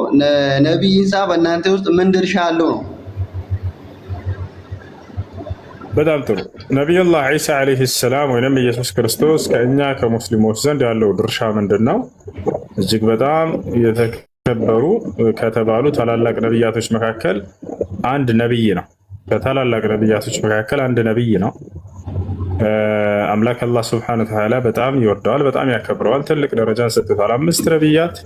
ነብይ ኢሳ በእናንተ ውስጥ ምን ድርሻ አለው ነው? በጣም ጥሩ። ነቢዩላህ ዒሳ ዓለይሂ ሰላም ወይም ኢየሱስ ክርስቶስ ከእኛ ከሙስሊሞች ዘንድ ያለው ድርሻ ምንድን ነው? እጅግ በጣም የተከበሩ ከተባሉ ታላላቅ ነቢያቶች መካከል አንድ ነቢይ ነው። ከታላላቅ ነቢያቶች መካከል አንድ ነቢይ ነው። አምላክ አላህ ስብሐነሁ ወተዓላ በጣም ይወደዋል፣ በጣም ያከብረዋል፣ ትልቅ ደረጃን ሰጥቷል። 5 ነቢያት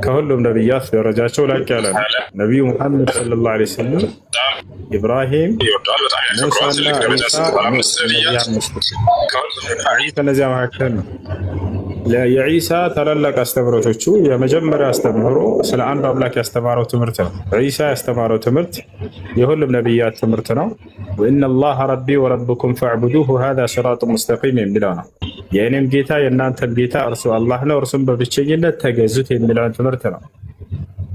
ከሁሉም ነቢያት ደረጃቸው ላቅ ያለ ነው። ነቢዩ ሙሐመድ ሰለላሁ ዐለይሂ ወሰለም፣ ኢብራሂም፣ ሙሳና ዒሳ ከነዚያ መካከል ነው። የዒሳ ታላላቅ አስተምህሮቶቹ የመጀመሪያ አስተምህሮ ስለ አንዱ አምላክ ያስተማረው ትምህርት ነው። ዒሳ ያስተማረው ትምህርት የሁሉም ነቢያት ትምህርት ነው። ወኢነላህ ረቢ ወረብኩም ፈዕቡዱሁ ሃዛ ሲራጡን ሙስተቂም የሚለው ነው። የእኔም ጌታ የእናንተም ጌታ እርሱ አላህ ነው፣ እርሱም በብቸኝነት ተገዙት የሚለውን ትምህርት ነው።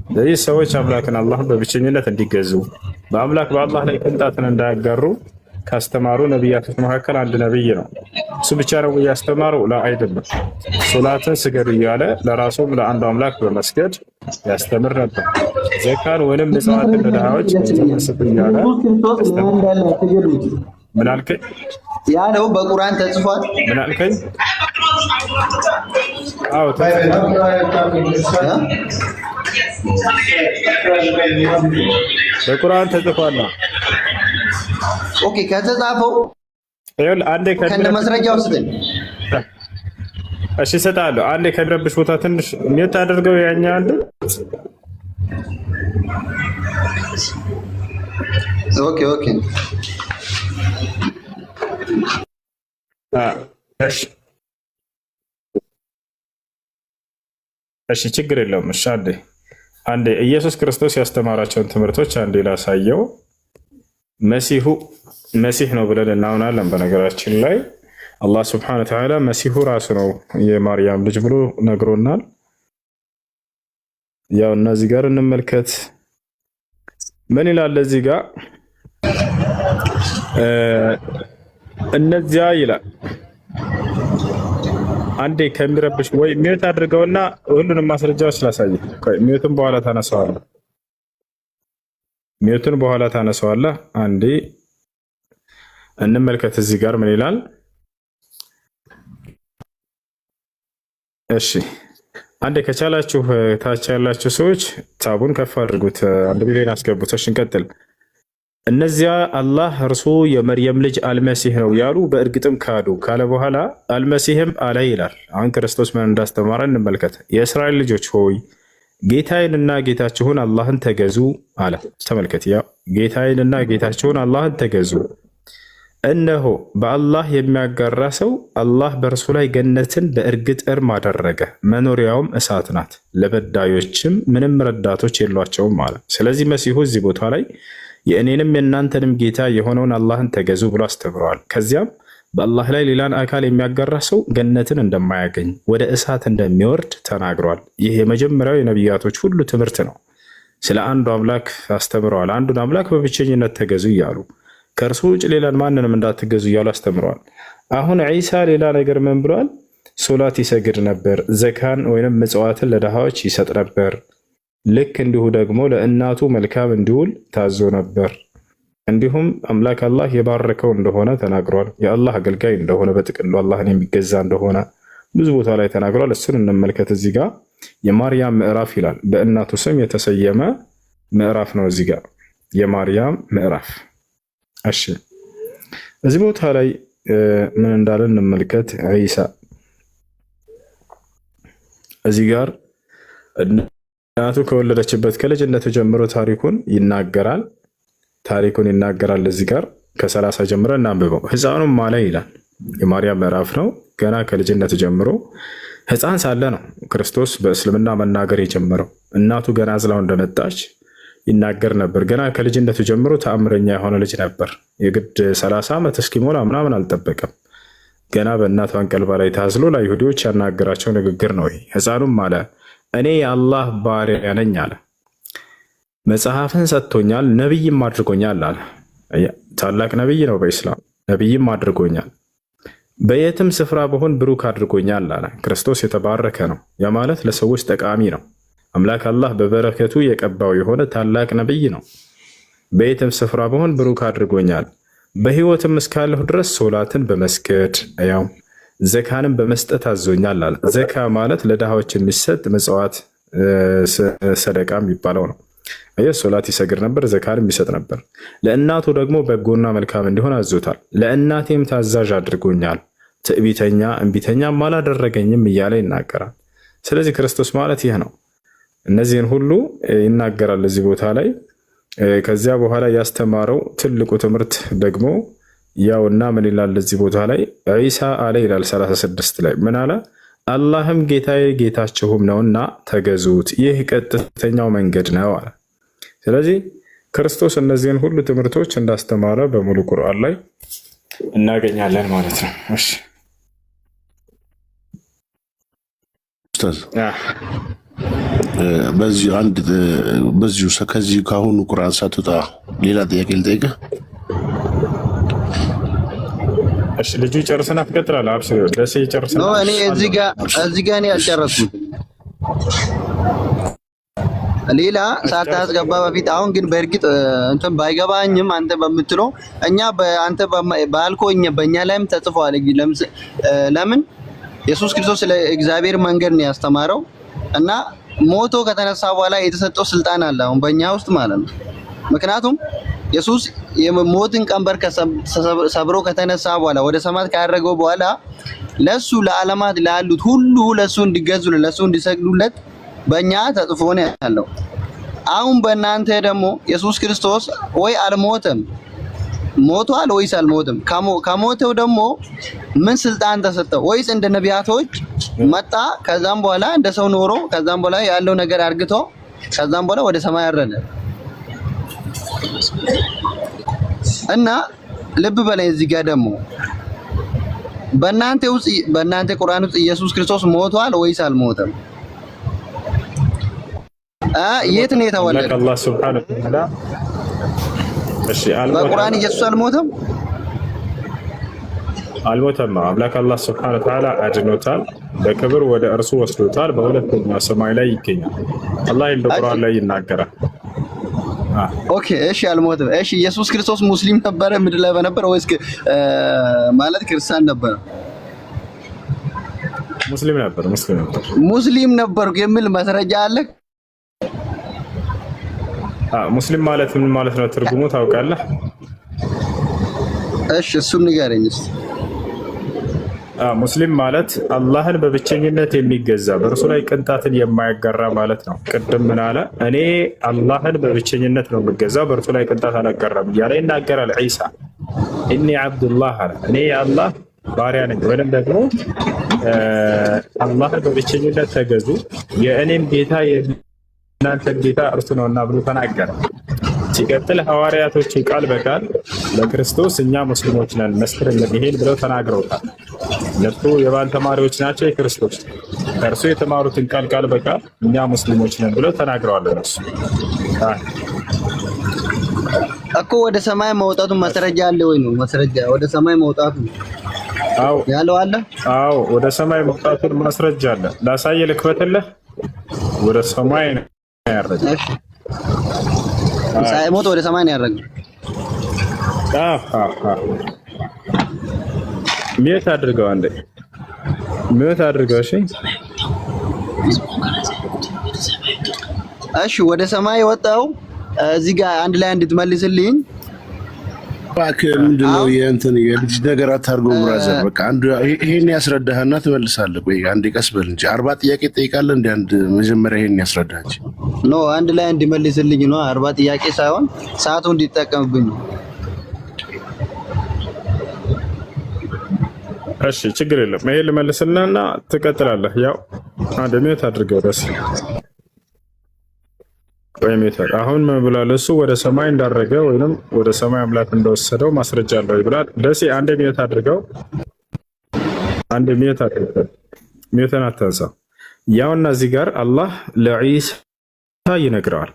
ስለዚህ ሰዎች አምላክን አላህን በብቸኝነት እንዲገዙ በአምላክ በአላህ ላይ ቅንጣትን እንዳያጋሩ ካስተማሩ ነቢያቶች መካከል አንድ ነቢይ ነው። እሱ ብቻ ነው ያስተማረው? ላ አይደለም። ሶላትን ስገድ እያለ ለራሱም ለአንዱ አምላክ በመስገድ ያስተምር ነበር። ዘካን ወይንም ምጽዋትን ለድሃዎች ስጥ እያለ ምን አልከኝ? ያለው በቁርአን ተጽፏል። ምን አልከኝ? አዎ በቁርአን ተጽፏል። ኦኬ ከተጻፈው አንዴ ከነ መስረጃው ስጠኝ። እሺ እሰጥሃለሁ። አንዴ ከድረብሽ ቦታ ትንሽ ኔት አድርገው ያኛ አንድ ኦኬ ኦኬ እሺ ችግር የለውም። እሺ አንዴ ኢየሱስ ክርስቶስ ያስተማራቸውን ትምህርቶች አንዴ ላሳየው። መሲህ ነው ብለን እናምናለን። በነገራችን ላይ አላህ ስብሐነሁ ወተዓላ መሲሁ ራሱ ነው የማርያም ልጅ ብሎ ነግሮናል። ያው እነዚህ ጋር እንመልከት ምን ይላል እዚህ ጋር እነዚያ ይላል። አንዴ ከሚረብሽ ወይ ሚውት አድርገውና ሁሉንም ማስረጃዎች ላሳይ። ሚውትን በኋላ ታነሳዋለህ። ሚውትን በኋላ ታነሳዋለህ። አንዴ እንመልከት እዚህ ጋር ምን ይላል? እሺ አንዴ ከቻላችሁ ታች ያላችሁ ሰዎች ታቡን ከፍ አድርጉት፣ 1 ሚሊዮን አስገቡት። እሺ እንቀጥል። እነዚያ አላህ እርሱ የመርየም ልጅ አልመሲህ ነው ያሉ በእርግጥም ካዱ ካለ በኋላ አልመሲህም አለ ይላል። አሁን ክርስቶስ ምን እንዳስተማረ እንመልከት። የእስራኤል ልጆች ሆይ ጌታዬንና ጌታችሁን አላህን ተገዙ አለ። ተመልከት፣ ያ ጌታዬንና ጌታችሁን አላህን ተገዙ። እነሆ በአላህ የሚያጋራ ሰው አላህ በእርሱ ላይ ገነትን በእርግጥ እርም አደረገ፣ መኖሪያውም እሳት ናት፣ ለበዳዮችም ምንም ረዳቶች የሏቸውም አለ። ስለዚህ መሲሁ እዚህ ቦታ ላይ የእኔንም የእናንተንም ጌታ የሆነውን አላህን ተገዙ ብሎ አስተምረዋል። ከዚያም በአላህ ላይ ሌላን አካል የሚያጋራ ሰው ገነትን እንደማያገኝ ወደ እሳት እንደሚወርድ ተናግሯል። ይህ የመጀመሪያው የነቢያቶች ሁሉ ትምህርት ነው። ስለ አንዱ አምላክ አስተምረዋል። አንዱን አምላክ በብቸኝነት ተገዙ እያሉ ከእርሱ ውጭ ሌላን ማንንም እንዳትገዙ እያሉ አስተምረዋል። አሁን ዒሳ ሌላ ነገር ምን ብሏል? ሶላት ይሰግድ ነበር፣ ዘካን ወይም ምጽዋትን ለድሃዎች ይሰጥ ነበር። ልክ እንዲሁ ደግሞ ለእናቱ መልካም እንዲውል ታዞ ነበር። እንዲሁም አምላክ አላህ የባረከው እንደሆነ ተናግሯል። የአላህ አገልጋይ እንደሆነ በጥቅሉ አላህን የሚገዛ እንደሆነ ብዙ ቦታ ላይ ተናግሯል። እሱን እንመልከት። እዚህ ጋር የማርያም ምዕራፍ ይላል። በእናቱ ስም የተሰየመ ምዕራፍ ነው። እዚህ ጋር የማርያም ምዕራፍ። እሺ እዚህ ቦታ ላይ ምን እንዳለ እንመልከት። ዒሳ እዚህ ጋር እናቱ ከወለደችበት ከልጅነቱ ጀምሮ ታሪኩን ይናገራል። እዚህ ጋር ከ30 ጀምሮ እናንብበው። ሕፃኑም ማለ ይላል። የማርያም ምዕራፍ ነው። ገና ከልጅነቱ ጀምሮ ሕፃን ሳለ ነው ክርስቶስ በእስልምና መናገር የጀመረው። እናቱ ገና አዝላው እንደመጣች ይናገር ነበር። ገና ከልጅነቱ ጀምሮ ተአምረኛ የሆነ ልጅ ነበር። የግድ 30 ዓመት እስኪሞላ ምናምን አልጠበቀም። ገና በእናቱ አንቀልባ ላይ ታዝሎ ለአይሁዶች ያናገራቸው ንግግር ነው። ሕፃኑም አለ እኔ የአላህ ባሪያ ነኝ አለ። መጽሐፍን ሰጥቶኛል፣ ነቢይም አድርጎኛል አለ። ታላቅ ነቢይ ነው በኢስላም። ነቢይም አድርጎኛል፣ በየትም ስፍራ በሆን ብሩክ አድርጎኛል አለ። ክርስቶስ የተባረከ ነው። ያ ማለት ለሰዎች ጠቃሚ ነው። አምላክ አላህ በበረከቱ የቀባው የሆነ ታላቅ ነቢይ ነው። በየትም ስፍራ በሆን ብሩክ አድርጎኛል፣ በህይወትም እስካለሁ ድረስ ሶላትን በመስገድ ያው ዘካንም በመስጠት አዞኛል አለ። ዘካ ማለት ለድሃዎች የሚሰጥ ምጽዋት ሰደቃ የሚባለው ነው። ሶላት ይሰግድ ነበር፣ ዘካንም ይሰጥ ነበር። ለእናቱ ደግሞ በጎና መልካም እንዲሆን አዞታል። ለእናቴም ታዛዥ አድርጎኛል፣ ትዕቢተኛ እምቢተኛም አላደረገኝም እያለ ይናገራል። ስለዚህ ክርስቶስ ማለት ይህ ነው። እነዚህን ሁሉ ይናገራል እዚህ ቦታ ላይ። ከዚያ በኋላ ያስተማረው ትልቁ ትምህርት ደግሞ ያውና ምን ይላል እዚህ ቦታ ላይ? ዒሳ አለ ይላል 36 ላይ ምን አለ? አላህም ጌታዬ ጌታችሁም ነውና ተገዙት፣ ይህ ቀጥተኛው መንገድ ነው አለ። ስለዚህ ክርስቶስ እነዚህን ሁሉ ትምህርቶች እንዳስተማረ በሙሉ ቁርአን ላይ እናገኛለን ማለት ነው። እሺ ኡስታዝ በዚሁ ከዚህ ካሁኑ ቁርአን ሳትወጣ ሌላ ጥያቄ ልጠይቅህ። እሺ ልጁ ይጨርስና ትቀጥላለህ። አብሽር ደስ ይጨርስና ነው። እኔ እዚህ ጋር እኔ አልጨረስኩም። ሌላ ሳታስገባ በፊት አሁን ግን በእርግጥ እንትን ባይገባኝም አንተ በምትለው እኛ በአንተ ባልኮኝ በእኛ ላይም ተጽፏል። ለምን ኢየሱስ ክርስቶስ ስለ እግዚአብሔር መንገድ ነው ያስተማረው እና ሞቶ ከተነሳ በኋላ የተሰጠው ስልጣን አለ አሁን በእኛ ውስጥ ማለት ነው። ምክንያቱም ኢየሱስ የሞትን ቀንበር ሰብሮ ከተነሳ በኋላ ወደ ሰማይ ካደረገው በኋላ ለሱ ለዓለማት ላሉት ሁሉ ለሱ እንዲገዙ ለሱ እንዲሰግዱለት በእኛ ተጽፎ ነው ያለው። አሁን በእናንተ ደግሞ ኢየሱስ ክርስቶስ ወይ አልሞተም ሞቷል ወይስ አልሞተም? ከሞተው ደግሞ ምን ስልጣን ተሰጠው? ወይስ እንደ ነቢያቶች መጣ ከዛም በኋላ እንደ ሰው ኖሮ ከዛም በኋላ ያለው ነገር አርግቶ ከዛም በኋላ ወደ ሰማይ አረገ? እና ልብ በላይ እዚህ ጋር ደግሞ በእናንተ ቁርአን ውስጥ ኢየሱስ ክርስቶስ ሞቷል ወይስ አልሞተም? የት ነው የተወለደው? አላህ ሱብሓነሁ ወተዓላ በቁርአን ኢየሱስ አልሞተም። አምላክ አላህ ሱብሓነሁ ወተዓላ አድኖታል፣ በክብር ወደ እርሱ ወስዶታል፣ በሁለተኛው ሰማይ ላይ ይገኛል። አላህ በቁርአን ላይ ይናገራል። ኦኬ እሺ፣ አልሞተም። እሺ ኢየሱስ ክርስቶስ ሙስሊም ነበረ ምድር ላይ በነበረ ወይስ ማለት ክርስቲያን ነበረ? ሙስሊም ነበር የሚል ማስረጃ አለ? ሙስሊም ማለት ምን ማለት ነው? ትርጉሙ ታውቃለህ? እሺ እሱን ንገረኝ እስኪ። ሙስሊም ማለት አላህን በብቸኝነት የሚገዛ በእርሱ ላይ ቅንጣትን የማያጋራ ማለት ነው። ቅድም ምን አለ? እኔ አላህን በብቸኝነት ነው የምገዛው በእርሱ ላይ ቅንጣት አላጋራም እያለ ይናገራል ዒሳ። እኒ አብዱላህ አለ፣ እኔ የአላህ ባሪያ ነኝ። ወይም ደግሞ አላህን በብቸኝነት ተገዙ፣ የእኔም ጌታ እናንተን ጌታ እርሱ ነውና ብሎ ተናገረ። ሲቀጥል ሐዋርያቶች ቃል በቃል ለክርስቶስ እኛ ሙስሊሞች ነን መስክርልን ይሄን ብለው ተናግረውታል። እነሱ የባል ተማሪዎች ናቸው የክርስቶስ ከእርሱ የተማሩትን ቃል በቃል እኛ ሙስሊሞች ነን ብለው ተናግረዋል። እነሱ እኮ ወደ ሰማይ መውጣቱን ማስረጃ አለ ወይ ነው? ማስረጃ ወደ ሰማይ መውጣቱ ያለው አለ? አዎ ወደ ሰማይ መውጣቱን ማስረጃ አለ። ላሳየ ልክፈትልህ። ወደ ሰማይ ነው ያረገ። እሺ ሳይሞት ወደ ሰማይ ነው ያረገው። ሚዩት አድርገው አንዴ ሚዩት አድርገው። እሺ ወደ ሰማይ ወጣው። እዚህ ጋር አንድ ላይ እንድትመልስልኝ እባክህ ምንድነው የእንትን የልጅ ነገር አታርገው ብራዘር። በቃ አንዱ ይሄን ያስረዳህና ትመልሳለህ። ቆይ አንዴ ቀስ በል እንጂ 40 ጥያቄ ትጠይቃለህ እንዴ? አንድ መጀመሪያ ይሄን ያስረዳህ እንጂ ኖ አንድ ላይ እንዲመልስልኝ ነው። 40 ጥያቄ ሳይሆን ሰዓቱ እንዲጠቀምብኝ ነው። እሺ ችግር የለም። ይሄ ልመልስልህና ትቀጥላለህ። ያው አንድ ሚኒት አድርገው ደስ ወይ ሜተር አሁን ምን ብሏል? እሱ ወደ ሰማይ እንዳረገ ወይንም ወደ ሰማይ አምላክ እንደወሰደው ማስረጃ አለው ይብላል። ደሴ አንድ ሚኒት አድርገው፣ አንድ ሚኒት አድርገው፣ ሚኒትን አታንሳ። ያውና እዚህ ጋር አላህ ለዒሳ ይነግረዋል።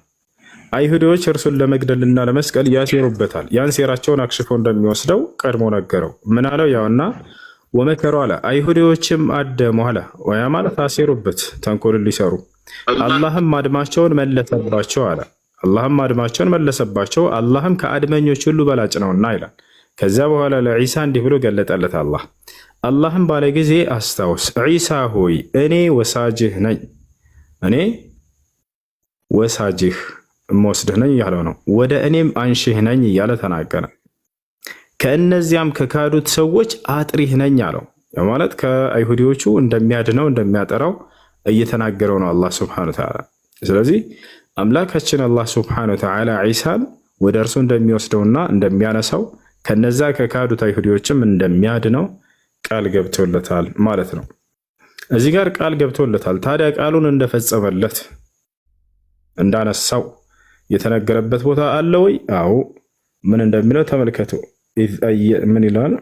አይሁዶች እርሱን ለመግደልና ለመስቀል ያሴሩበታል። ያን ሴራቸውን አክሽፎ እንደሚወስደው ቀድሞ ነገረው። ምን አለው? ያውና ወመከሩ አለ። አይሁዶችም አደሙ አለ። ወያ ማለት አሴሩበት ተንኮልን ሊሰሩ አላህም አድማቸውን መለሰባቸው አለ። አላህም አድማቸውን መለሰባቸው። አላህም ከአድመኞች ሁሉ በላጭ ነውና ይላል። ከዚያ በኋላ ለዒሳ እንዲህ ብሎ ገለጠለት። አላህም ባለ ጊዜ አስታውስ፣ ዒሳ ሆይ እኔ ወሳጅህ ነኝ፣ እኔ ወሳጅህ እምወስድህ ነኝ እያለው ነው። ወደ እኔም አንሺህ ነኝ እያለ ተናገረ። ከእነዚያም ከካዱት ሰዎች አጥሪህ ነኝ አለው። ማለት ከአይሁዲዎቹ እንደሚያድነው እንደሚያጠራው እየተናገረው ነው አላህ ስብሐነሁ ወተዓላ። ስለዚህ አምላካችን አላህ ስብሐነሁ ወተዓላ ዒሳን ወደ እርሱ እንደሚወስደውና እንደሚያነሳው ከነዛ ከካዱት አይሁዲዎችም እንደሚያድነው ቃል ገብቶለታል ማለት ነው። እዚህ ጋር ቃል ገብቶለታል። ታዲያ ቃሉን እንደፈጸመለት እንዳነሳው የተነገረበት ቦታ አለ ወይ? አዎ። ምን እንደሚለው ተመልከቱ። ምን ይላል?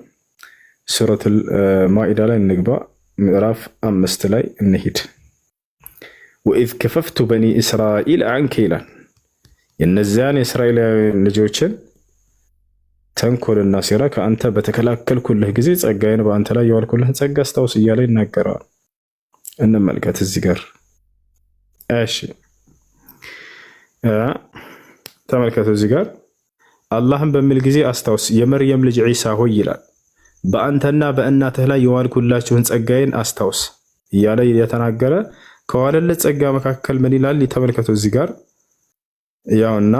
ሱረቱል ማኢዳ ላይ እንግባ፣ ምዕራፍ 5 ላይ እንሂድ። ወኢዝ ከፈፍቱ በኒ እስራኤል አንከ ይላል። የእነዚያን የእስራኤላውያን ልጆችን ተንኮልና ሴራ ከአንተ በተከላከልኩልህ ጊዜ ጸጋዬን በአንተ ላይ የዋልኩልህን ጸጋ አስታውስ እያለ ይናገረዋል። እንመልከት እዚህ ጋር። እሺ ተመልከቱ እዚህ ጋር አላህም በሚል ጊዜ አስታውስ የመርየም ልጅ ዒሳ ሆይ ይላል። በአንተና በእናትህ ላይ የዋልኩላችሁን ጸጋዬን አስታውስ እያለ የተናገረ ከዋለለት ጸጋ መካከል ምን ይላል? ተመልከቱ እዚህ ጋር ያውና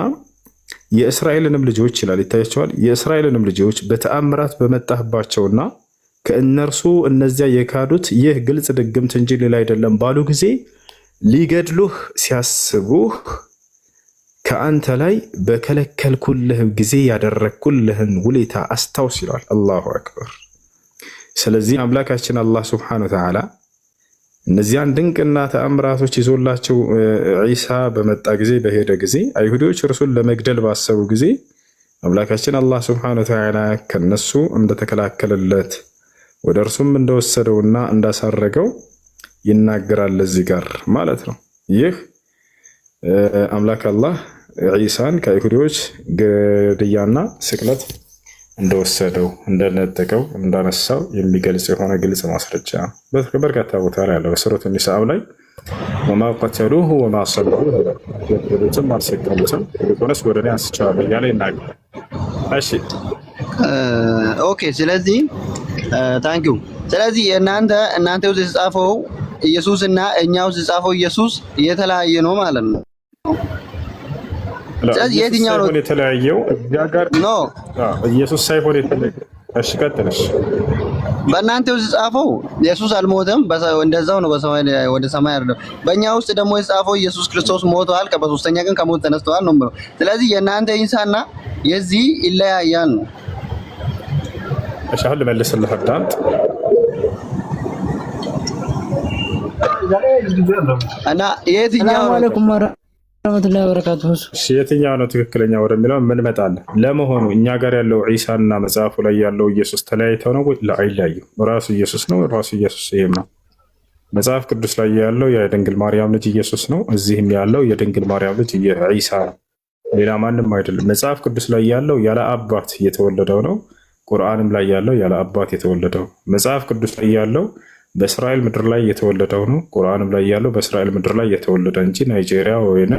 የእስራኤልንም ልጆች ይላል። ይታያቸዋል። የእስራኤልንም ልጆች በተአምራት በመጣህባቸውና ከእነርሱ እነዚያ የካዱት ይህ ግልጽ ድግምት እንጂ ሌላ አይደለም ባሉ ጊዜ ሊገድሉህ ሲያስቡህ ከአንተ ላይ በከለከልኩልህ ጊዜ ያደረግኩልህን ውለታ አስታውስ ይላል። አላሁ አክበር። ስለዚህ አምላካችን አላህ ሱብሓነሁ ወተዓላ እነዚያን ድንቅና ተአምራቶች ይዞላቸው ዒሳ በመጣ ጊዜ በሄደ ጊዜ አይሁዶች እርሱን ለመግደል ባሰቡ ጊዜ አምላካችን አላህ ሱብሓነሁ ወተዓላ ከነሱ እንደተከላከለለት ወደ እርሱም እንደወሰደውና እንዳሳረገው ይናገራል እዚህ ጋር ማለት ነው። ይህ አምላክ አላህ ዒሳን ከአይሁዶች ግድያና ስቅለት እንደወሰደው እንደነጠቀው እንዳነሳው የሚገልጽ የሆነ ግልጽ ማስረጃ በርካታ ቦታ ላይ ያለው በሱረቱ ኒሳ ላይ ወማ ቀተሉሁ ወማ ሰለቡሁ ገደሉትም አልሰቀሉትም ይልቁንስ ወደ እኔ አንስቼዋለሁ እያለ ይናገራል። እሺ ኦኬ። ስለዚህ ታንኪዩ። ስለዚህ እናንተ ውስጥ የተጻፈው ኢየሱስና እኛ ውስጥ የተጻፈው ኢየሱስ የተለያየ ነው ማለት ነው። ስለዚህ የትኛው ነው የተለያየው? እዚያ ጋር ነው ኢየሱስ ሳይሆን የተለያየው። እሺ ቀጥልሽ። በእናንተ ውስጥ የተጻፈው ኢየሱስ አልሞተም፣ እንደዛው ነው በሰማይ ወደ ሰማይ አይደለም። በእኛ ውስጥ ደግሞ የተጻፈው ኢየሱስ ክርስቶስ ሞቷል፣ በሶስተኛ ቀን ከሞት ተነስተዋል ነው የምለው። ስለዚህ የእናንተ ኢንሳና የዚህ ይለያያል ነው። እሺ አሁን ልመልስልህ። አዳምጥ እና የትኛው ረመቱላሂ ወበረካቱሁ የትኛው ነው ትክክለኛ ወደሚለው ምን መጣለን? ለመሆኑ እኛ ጋር ያለው ዒሳና መጽሐፉ ላይ ያለው ኢየሱስ ተለያይተው ነው ወይ? አይለያዩም። ራሱ ኢየሱስ ነው። ራሱ ኢየሱስ ይሄም ነው። መጽሐፍ ቅዱስ ላይ ያለው የድንግል ማርያም ልጅ ኢየሱስ ነው። እዚህም ያለው የድንግል ማርያም ልጅ ዒሳ ነው። ሌላ ማንም አይደለም። መጽሐፍ ቅዱስ ላይ ያለው ያለ አባት የተወለደው ነው። ቁርአንም ላይ ያለው ያለ አባት የተወለደው። መጽሐፍ ቅዱስ ላይ ያለው በእስራኤል ምድር ላይ የተወለደው ነው። ቁርአንም ላይ ያለው በእስራኤል ምድር ላይ የተወለደ እንጂ ናይጄሪያ ወይም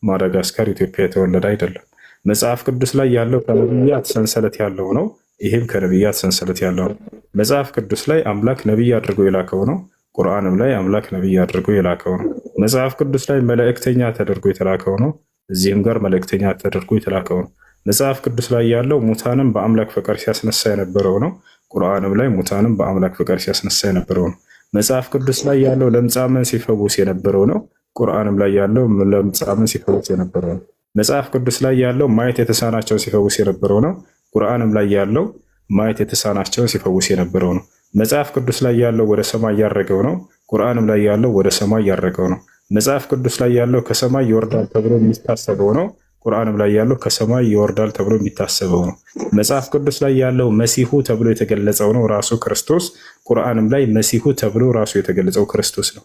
ማዳጋስካር ኢትዮጵያ የተወለደ አይደለም። መጽሐፍ ቅዱስ ላይ ያለው ከነቢያት ሰንሰለት ያለው ነው። ይህም ከነቢያት ሰንሰለት ያለው ነው። መጽሐፍ ቅዱስ ላይ አምላክ ነቢይ አድርጎ የላከው ነው። ቁርአንም ላይ አምላክ ነቢይ አድርጎ የላከው ነው። መጽሐፍ ቅዱስ ላይ መልእክተኛ ተደርጎ የተላከው ነው። እዚህም ጋር መልእክተኛ ተደርጎ የተላከው ነው። መጽሐፍ ቅዱስ ላይ ያለው ሙታንም በአምላክ ፈቃድ ሲያስነሳ የነበረው ነው። ቁርአንም ላይ ሙታንም በአምላክ ፈቃድ ሲያስነሳ የነበረው ነው። መጽሐፍ ቅዱስ ላይ ያለው ለምጻምን ሲፈውስ የነበረው ነው። ቁርአንም ላይ ያለው ለምጻምን ሲፈውስ የነበረው ነው። መጽሐፍ ቅዱስ ላይ ያለው ማየት የተሳናቸውን ሲፈውስ የነበረው ነው። ቁርአንም ላይ ያለው ማየት የተሳናቸውን ሲፈውስ የነበረው ነው። መጽሐፍ ቅዱስ ላይ ያለው ወደ ሰማይ ያረገው ነው። ቁርአንም ላይ ያለው ወደ ሰማይ ያረገው ነው። መጽሐፍ ቅዱስ ላይ ያለው ከሰማይ ይወርዳል ተብሎ የሚታሰበው ነው። ቁርአንም ላይ ያለው ከሰማይ ይወርዳል ተብሎ የሚታሰበው ነው። መጽሐፍ ቅዱስ ላይ ያለው መሲሁ ተብሎ የተገለጸው ነው ራሱ ክርስቶስ። ቁርአንም ላይ መሲሁ ተብሎ ራሱ የተገለጸው ክርስቶስ ነው።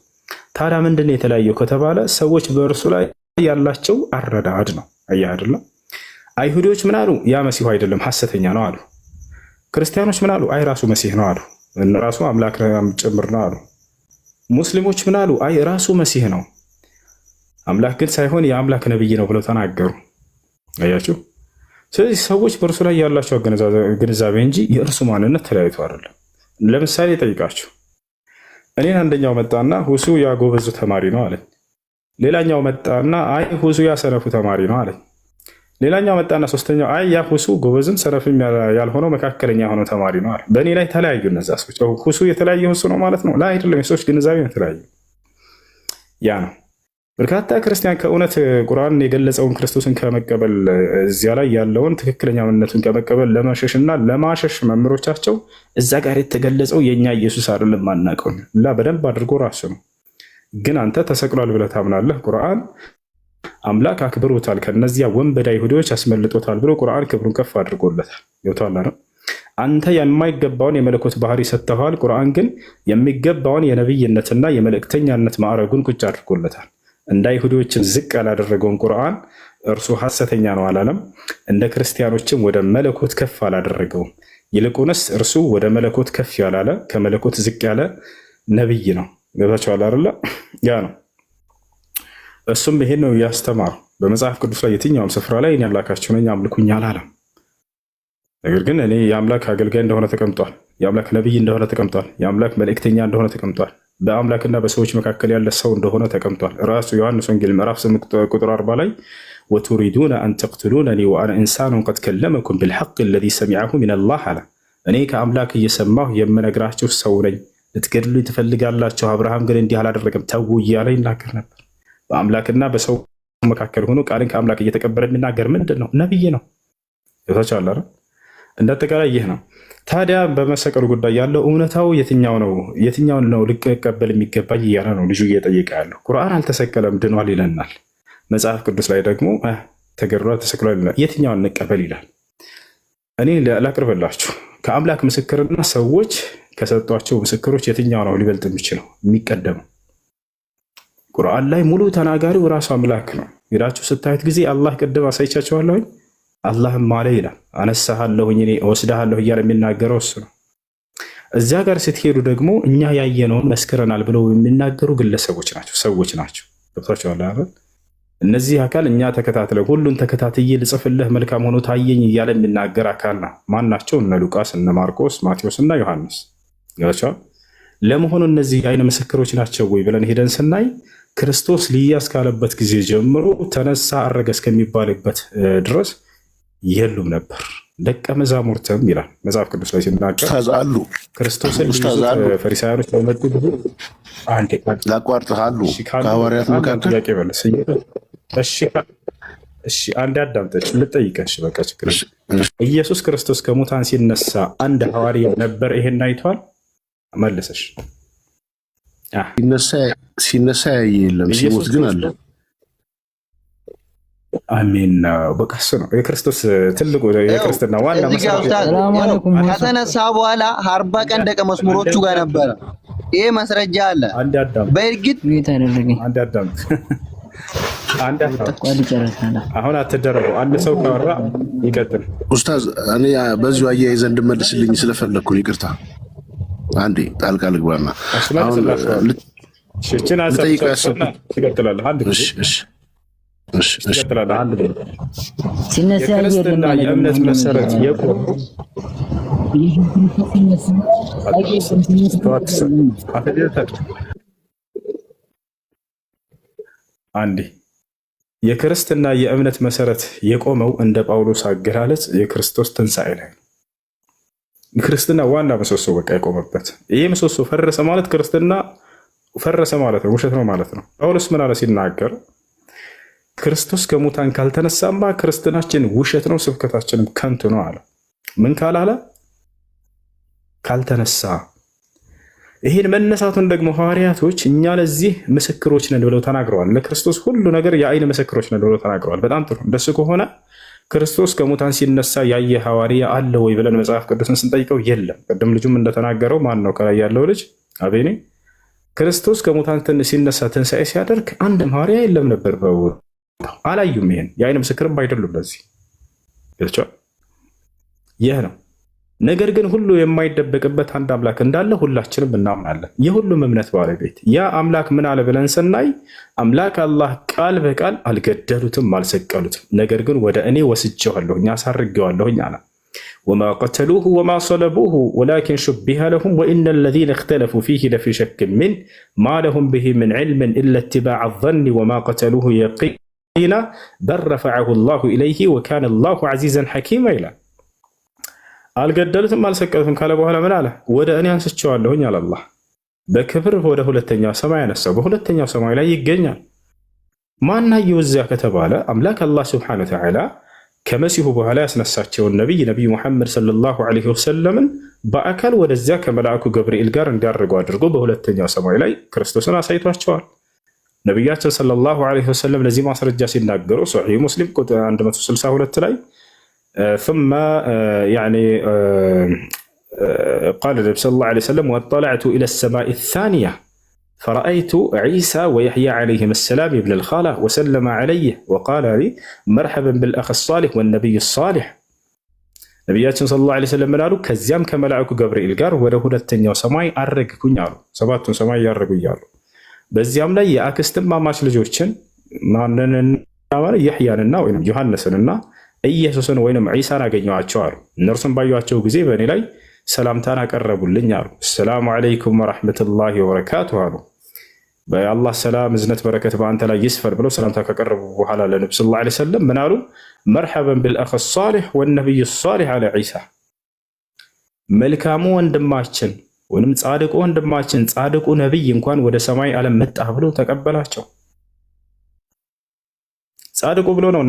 ታዲያ ምንድን ነው የተለያየው ከተባለ ሰዎች በእርሱ ላይ ያላቸው አረዳድ ነው። አየህ አይደለም? አይሁዶች ምን አሉ? ያ መሲሁ አይደለም ሐሰተኛ ነው አሉ። ክርስቲያኖች ምን አሉ? አይ ራሱ መሲህ ነው አሉ። ራሱ አምላክ ጭምር ነው አሉ። ሙስሊሞች ምን አሉ? አይ ራሱ መሲህ ነው፣ አምላክ ግን ሳይሆን የአምላክ ነብይ ነው ብለው ተናገሩ። አያችሁ? ስለዚህ ሰዎች በእርሱ ላይ ያላቸው ግንዛቤ እንጂ የእርሱ ማንነት ተለያይቶ አይደለም። ለምሳሌ ጠይቃችሁ እኔን አንደኛው መጣና ሁሱ ያ ጎበዙ ተማሪ ነው አለኝ። ሌላኛው መጣና አይ ሁሱ ያ ሰነፉ ተማሪ ነው አለኝ። ሌላኛው መጣና ሶስተኛው አይ ያ ሁሱ ጎበዝም ሰነፍም ያልሆነው መካከለኛ የሆነው ተማሪ ነው አለ። በእኔ ላይ ተለያዩ እነዛ ሰዎች። ሁሱ የተለያየ ሁሱ ነው ማለት ነው? ላይ አይደለም። የሰዎች ግንዛቤ ነው የተለያዩ። ያ ነው በርካታ ክርስቲያን ከእውነት ቁርአን የገለጸውን ክርስቶስን ከመቀበል እዚያ ላይ ያለውን ትክክለኛ ማንነቱን ከመቀበል ለመሸሽና ለማሸሽ መምህሮቻቸው እዛ ጋር የተገለጸው የእኛ ኢየሱስ አይደለም ማናውቀው ላ በደንብ አድርጎ ራሱ ነው። ግን አንተ ተሰቅሏል ብለህ ታምናለህ። ቁርአን አምላክ አክብሮታል፣ ከነዚያ ወንበዴ አይሁዶች አስመልጦታል ብሎ ቁርአን ክብሩን ከፍ አድርጎለታል። ይወጣል አይደል? አንተ የማይገባውን የመለኮት ባህሪ ሰጥተዋል። ቁርአን ግን የሚገባውን የነብይነትና የመልእክተኛነት ማዕረጉን ቁጭ አድርጎለታል። እንደ አይሁዶችን ዝቅ ያላደረገውን ቁርአን እርሱ ሐሰተኛ ነው አላለም። እንደ ክርስቲያኖችም ወደ መለኮት ከፍ አላደረገውም። ይልቁንስ እርሱ ወደ መለኮት ከፍ ያላለ ከመለኮት ዝቅ ያለ ነብይ ነው። ገባችኋል አይደለ? ያ ነው። እሱም ይሄን ነው ያስተማረው። በመጽሐፍ ቅዱስ ላይ የትኛውም ስፍራ ላይ እኔ አምላካችሁ ነኝ አምልኩኝ አላለም። ነገር ግን እኔ የአምላክ አገልጋይ እንደሆነ ተቀምጧል። የአምላክ ነብይ እንደሆነ ተቀምጧል። የአምላክ መልእክተኛ እንደሆነ ተቀምጧል። በአምላክና በሰዎች መካከል ያለ ሰው እንደሆነ ተቀምጧል። ራሱ ዮሐንስ ወንጌል ምዕራፍ 8 ቁጥር 40 ላይ ወቱሪዱነ አን ተቅትሉነኒ ወአነ ኢንሳኑን ቀድ ከለመኩም ቢልሐቅ አለዚ ሰሚዐሁ ሚነላህ አለ። እኔ ከአምላክ እየሰማሁ የምነግራችሁ ሰው ነኝ፣ ልትገድሉኝ ትፈልጋላችሁ፣ አብርሃም ግን እንዲህ አላደረገም ተው እያለ ይናገር ነበር። በአምላክና በሰው መካከል ሆኖ ቃልን ከአምላክ እየተቀበለ የሚናገር ምንድን ነው? ነብይ ነው። ይታቻለ አይደል? እንዳጠቃላይ ይህ ነው። ታዲያ በመሰቀሉ ጉዳይ ያለው እውነታው የትኛውን ነው ልቀበል የሚገባኝ እያለ ነው ልጁ እየጠየቀ ያለው። ቁርአን አልተሰቀለም ድኗል ይለናል። መጽሐፍ ቅዱስ ላይ ደግሞ ተገድሏል ተሰቅሏል ይላል። የትኛውን እንቀበል ይላል? እኔ ላቅርብላችሁ። ከአምላክ ምስክርና ሰዎች ከሰጧቸው ምስክሮች የትኛው ነው ሊበልጥ የሚችለው የሚቀደመው? ቁርአን ላይ ሙሉ ተናጋሪው ራሱ አምላክ ነው። ሄዳችሁ ስታዩት ጊዜ አላህ ቅድም አሳይቻችኋለሁኝ። አላህም ማለ ይላል፣ አነሳሃለሁኝ እኔ እወስድሃለሁ እያለ የሚናገረው እሱ ነው። እዚያ ጋር ስትሄዱ ደግሞ እኛ ያየነውን መስክረናል ብለው የሚናገሩ ግለሰቦች ናቸው፣ ሰዎች ናቸው። ገብቷቸዋል አይደል? እነዚህ አካል እኛ ተከታትለው ሁሉን ተከታትዬ ልጽፍልህ መልካም ሆኖ ታየኝ እያለ የሚናገር አካል ነው። ማን ናቸው? እነ ሉቃስ፣ እነ ማርቆስ፣ ማቴዎስ እና ዮሐንስ። ገብቷቸዋል። ለመሆኑ እነዚህ አይነ ምስክሮች ናቸው ወይ ብለን ሄደን ስናይ ክርስቶስ ሊያዝ ካለበት ጊዜ ጀምሮ ተነሳ አረገ እስከሚባልበት ድረስ የሉም ነበር። ደቀ መዛሙርትም ይላል መጽሐፍ ቅዱስ ላይ ሲናገር አሉ። ክርስቶስን ፈሪሳውያኖች በመጡ ጊዜ ላቋርጥሃሉ ከሐዋርያት መካከል ጥያቄ በለስ። እሺ አንድ አዳምጠች ልጠይቀሽ። በቃ ችግር ኢየሱስ ክርስቶስ ከሙታን ሲነሳ አንድ ሐዋርያ ነበር ይሄን አይቷል? መለሰሽ። ሲነሳ ያየ የለም፣ ሲሞት ግን አለ። አሜን። በቃ እሱ ነው የክርስቶስ ትልቁ የክርስትና ዋና ከተነሳ በኋላ 40 ቀን ደቀ መዝሙሮቹ ጋር ነበረ። ይሄ ማስረጃ አለ። በእርግጥ አሁን አትደረጉ። አንድ ሰው ካወራ ይቀጥል። ኡስታዝ እኔ በዚሁ አያይዘህ እንድመልስልኝ ስለፈለግኩ ይቅርታ። አንዴ ጣልቃ ልግባና አሁን ልጠይቀው ያሰብኩት ትቀጥላለህ። የክርስትና የእምነት መሰረት አንዴ የክርስትና የእምነት መሰረት የቆመው እንደ ጳውሎስ አገላለጽ የክርስቶስ ትንሣኤ ላይ ነው። ክርስትና ዋና ምሰሶ በቃ የቆመበት ይሄ ምሰሶ ፈረሰ ማለት ክርስትና ፈረሰ ማለት ነው፣ ውሸት ነው ማለት ነው። ጳውሎስ ምን አለ ሲናገር ክርስቶስ ከሙታን ካልተነሳማ ክርስትናችን ውሸት ነው፣ ስብከታችንም ከንቱ ነው አለ። ምን ካላለ ካልተነሳ። ይህን መነሳቱን ደግሞ ሐዋርያቶች እኛ ለዚህ ምስክሮች ነን ብለው ተናግረዋል። ለክርስቶስ ሁሉ ነገር የአይን ምስክሮች ነን ብለው ተናግረዋል። በጣም ጥሩ። እንደሱ ከሆነ ክርስቶስ ከሙታን ሲነሳ ያየ ሐዋርያ አለ ወይ ብለን መጽሐፍ ቅዱስን ስንጠይቀው የለም። ቅድም ልጁም እንደተናገረው ማን ነው ከላይ ያለው ልጅ አቤኔ ክርስቶስ ከሙታን ሲነሳ ትንሣኤ ሲያደርግ አንድም ሐዋርያ የለም ነበር። አላዩም። ይሄን የአይን ምስክርም አይደሉም። ለዚህ ይህ ነው። ነገር ግን ሁሉ የማይደበቅበት አንድ አምላክ እንዳለ ሁላችንም እናምናለን። የሁሉም እምነት ባለቤት ያ አምላክ ምን አለ ብለን ስናይ አምላክ አላህ ቃል በቃል አልገደሉትም፣ አልሰቀሉትም። ነገር ግን ወደ እኔ ወስጄዋለሁኝ፣ አሳርጌዋለሁኝ አለ። ወማ ቀተሉሁ ወማ ሰለቡሁ ወላኪን ሹቢሀ ለሁም ወኢነ ለዚነ እኽተለፉ ፊህ ለፊ ሸክ ሚን ማ ለሁም ብሂ ምን ዒልምን ኢላ ኢትባዕ ظኒ ወማ ቀተሉሁ የቂና በል ረፈዐሁ ላሁ ኢለይህ ወካነ ላሁ ዐዚዘን ሐኪማ ይላል። አልገደሉትም አልሰቀሉትም ካለ በኋላ ምን አለ? ወደ እኔ አንስቼዋለሁኝ አለ አላህ። በክብር ወደ ሁለተኛው ሰማይ አነሳው። በሁለተኛው ሰማይ ላይ ይገኛል። ማናየው እዚያ ከተባለ አምላክ አላህ ሱብሓነሁ ወተዓላ ከመሲሁ በኋላ ያስነሳቸውን ነቢይ ሙሐመድ ሰለላሁ ዐለይሂ ወሰለምን በአካል ወደዚያ ከመልአኩ ገብርኤል ጋር እንዲያደርጉ አድርጎ በሁለተኛው ሰማይ ላይ ክርስቶስን አሳይቷቸዋል። ነቢያችን ሰለላሁ ዐለይሂ ወሰለም ለዚህ ማስረጃ ሲናገሩ ሶሒህ ሙስሊም ቁጥር 162 ላይ ثم يعني قال النبي صلى الله عليه وسلم واطلعت إلى السماء الثانية فرأيت عيسى ويحيى عليهم السلام ابن الخالة وسلم عليه وقال لي مرحبا بالأخ الصالح والنبي الصالح ነቢያችን ሰለላሁ ዐለይሂ ወሰለም ምን አሉ? ከዚያም ከመላእኩ ገብርኤል ጋር ወደ ሁለተኛው ሰማይ አረግኩኝ አሉ። ሰባቱን ሰማይ ያረጉ እያሉ በዚያም ላይ የአክስትማማች ልጆችን ማንንና ይሕያንና ወይም ዮሐንስንና ኢየሱስን ወይንም ዒሳን አገኘዋቸው አሉ። እነርሱም ባዩአቸው ጊዜ በእኔ ላይ ሰላምታን አቀረቡልኝ አሉ። ሰላሙ ዐለይኩም ወረሕመቱላሂ ወበረካቱሁ አሉ። በአላህ ሰላም እዝነት በረከት በአንተ ላይ ይስፈር ብለው ሰላምታ ካቀረቡ በኋላ ለነብዩ ሰለላሁ ዐለይሂ ወሰለም ምን አሉ? መርሐበን ቢልአኺ ሷሊሕ ወነቢይ ሷሊሕ አለ ዒሳ። መልካሙ ወንድማችን ወይንም ጻድቁ ወንድማችን ጻድቁ ነቢይ እንኳን ወደ ሰማይ ዓለም መጣ ብለው ተቀበላቸው። ጻድቁ ብሎ ነው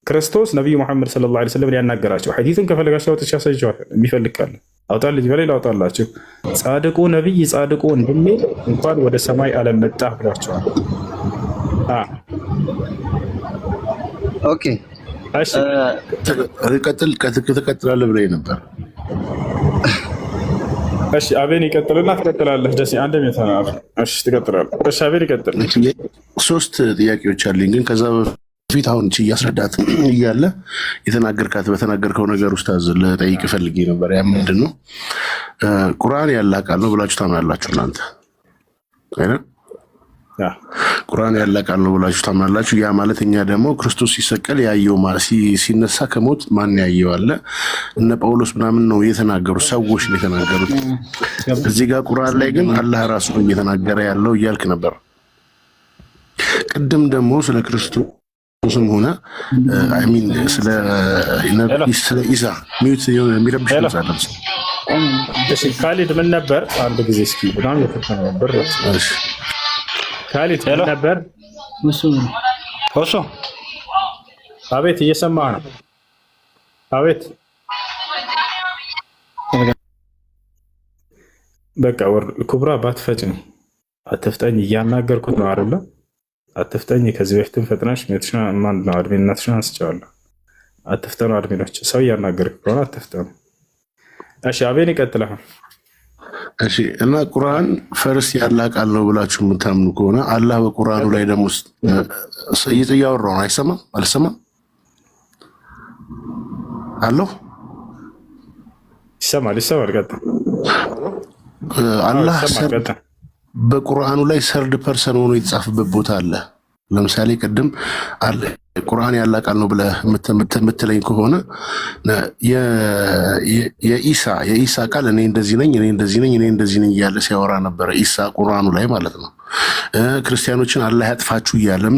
ክርስቶስ ነቢዩ ሙሐመድ ሰለላሁ ዐለይሂ ወሰለም ያናገራቸው። ሐዲሱን ከፈለጋችሁ አውጥቼ አሳይቼዋለሁ። የሚፈልግ ካለ አውጣልኝ በሌላ አውጣላችሁ። ጻድቁ ነቢይ ጻድቁ ወንድሜ እንኳን ወደ ሰማይ ዓለም መጣ ብሏቸዋል። ኦኬ እሺ፣ ትቀጥላለህ ብለኝ ነበር። እሺ አቤን ይቀጥልና ትቀጥላለህ። ደስ አንደም የተናገረ እሺ፣ ትቀጥላለህ። እሺ አቤን ይቀጥል። ሶስት ጥያቄዎች አሉኝ ግን ከዛ ፊት አሁን እያስረዳት እያለ በተናገርከው ነገር ውስጥ ልጠይቅ ፈልጌ ነበር። ያ ምንድን ነው? ቁርአን ያለ ቃል ነው ብላችሁ ታምናላችሁ እናንተ አይደል? ቁርአን ያለ ቃል ነው ብላችሁ ታምናላችሁ። ያ ማለት እኛ ደግሞ ክርስቶስ ሲሰቀል ያየው ማለት ሲነሳ ከሞት ማን ያየው አለ? እነ ጳውሎስ ምናምን ነው የተናገሩ ሰዎች ነው የተናገሩት። እዚህ ጋር ቁርአን ላይ ግን አላህ ራሱ ነው እየተናገረ ያለው እያልክ ነበር። ቅድም ደግሞ ስለ ክርስቶስ ስም ሆነ አሚን ስለ ኢሳ ሚውት የሚረብሽ ነው። እሺ ካሊድ ምን ነበር? አንድ ጊዜ እስኪ በጣም የተፈተነ ነበር። እሺ ካሊድ ምን ነበር? እሱ አቤት፣ እየሰማህ ነው? አቤት በቃ ኩብራ ባትፈጭኝ አትፍጠኝ፣ እያናገርኩት ነው አይደለ? አትፍጠኝ። ከዚህ በፊትም ፈጥነሽ አድሚንነትሽን አንስቼዋለሁ። አትፍጠኑ አድሚኖች፣ ሰው እያናገርክ ከሆነ አትፍጠኑ። እሺ አቤን ይቀጥላል። እሺ እና ቁርአን ፈርስ ያለ ቃል ነው ብላችሁ የምታምኑ ከሆነ አላህ በቁርአኑ ላይ ደግሞ እያወራው ነው። አይሰማም? አልሰማም? አለው ይሰማል። ቀጥል። አላህ በቁርአኑ ላይ ሰርድ ፐርሰን ሆኖ የተጻፈበት ቦታ አለ። ለምሳሌ ቅድም አለ ቁርአን ያለ ቃል ነው ብለህ የምትለኝ ከሆነ የኢሳ ቃል እኔ እንደዚህ ነኝ እኔ እንደዚህ ነኝ እኔ እንደዚህ ነኝ እያለ ሲያወራ ነበረ ኢሳ ቁርአኑ ላይ ማለት ነው። ክርስቲያኖችን አላህ ያጥፋችሁ እያለም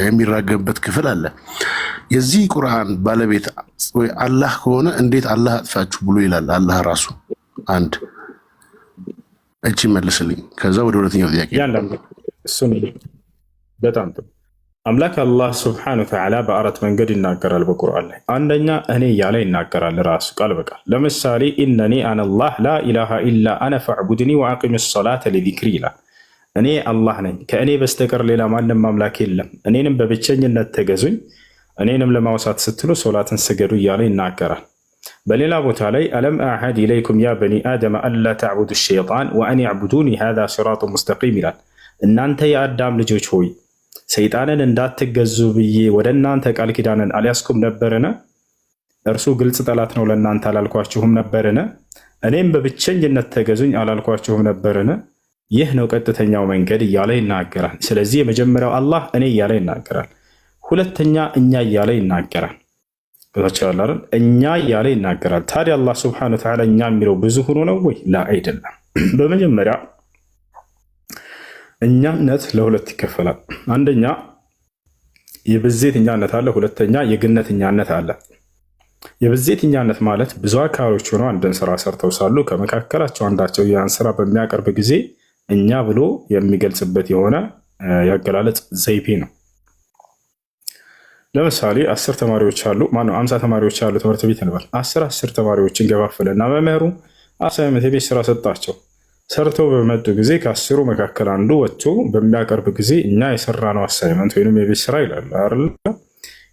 የሚራገብበት ክፍል አለ። የዚህ ቁርአን ባለቤት ወይ አላህ ከሆነ እንዴት አላህ ያጥፋችሁ ብሎ ይላል? አላህ ራሱ አንድ እቺ መልስልኝ። ከዛ ወደ ሁለተኛው ጥያቄ እሱን በጣም ጥሩ። አምላክ አላህ ስብሐነሁ ወተዓላ በአራት መንገድ ይናገራል በቁርአን ላይ። አንደኛ እኔ እያለ ይናገራል ራሱ ቃል በቃል። ለምሳሌ ኢነኒ አነላህ ላ ኢላሃ ኢላ አነ ፈዕቡድኒ ወአቂም ሰላተ ሊዚክሪ ይላል። እኔ አላህ ነኝ፣ ከእኔ በስተቀር ሌላ ማንም አምላክ የለም፣ እኔንም በብቸኝነት ተገዙኝ፣ እኔንም ለማውሳት ስትሉ ሶላትን ስገዱ እያለ ይናገራል። በሌላ ቦታ ላይ አለም አዐድ ኢለይኩም ያ በኒ አደም አላ ተዕቡዱ ሸይጣን ወአን ዕቡዱኒ ሃዛ ሲራጡ ሙስተቂም ይላል። እናንተ የአዳም ልጆች ሆይ ሰይጣንን እንዳትገዙ ብዬ ወደ እናንተ ቃል ኪዳንን አልያዝኩም ነበርን? እርሱ ግልጽ ጠላት ነው ለእናንተ አላልኳችሁም ነበርን? እኔም በብቸኝነት ተገዙኝ አላልኳችሁም ነበርን? ይህ ነው ቀጥተኛው መንገድ እያለ ይናገራል። ስለዚህ የመጀመሪያው አላህ እኔ እያለ ይናገራል። ሁለተኛ እኛ እያለ ይናገራል። እኛ እያለ ይናገራል። ታዲያ አላህ ስብሐነሁ ወተዓላ እኛ የሚለው ብዙ ሆኖ ነው ወይ? ላ አይደለም። በመጀመሪያ እኛነት ለሁለት ይከፈላል። አንደኛ የብዜት እኛነት አለ፣ ሁለተኛ የግነት እኛነት አለ። የብዜት እኛነት ማለት ብዙ አካሎች ሆነው አንድን ስራ ሰርተው ሳሉ ከመካከላቸው አንዳቸው ያን ስራ በሚያቀርብ ጊዜ እኛ ብሎ የሚገልጽበት የሆነ ያገላለጽ ዘይቤ ነው። ለምሳሌ 10 ተማሪዎች አሉ፣ ማነው 50 ተማሪዎች አሉ ትምህርት ቤት እንበል። 10 ተማሪዎችን ገፋፈለና መምህሩ አሳይመንት የቤት ስራ ሰጣቸው። ሰርተው በመጡ ጊዜ ከ10ሩ መካከል አንዱ ወጥቶ በሚያቀርብ ጊዜ እኛ የሰራነው አሳይመንት ወይም የቤት ስራ ይላል አይደል?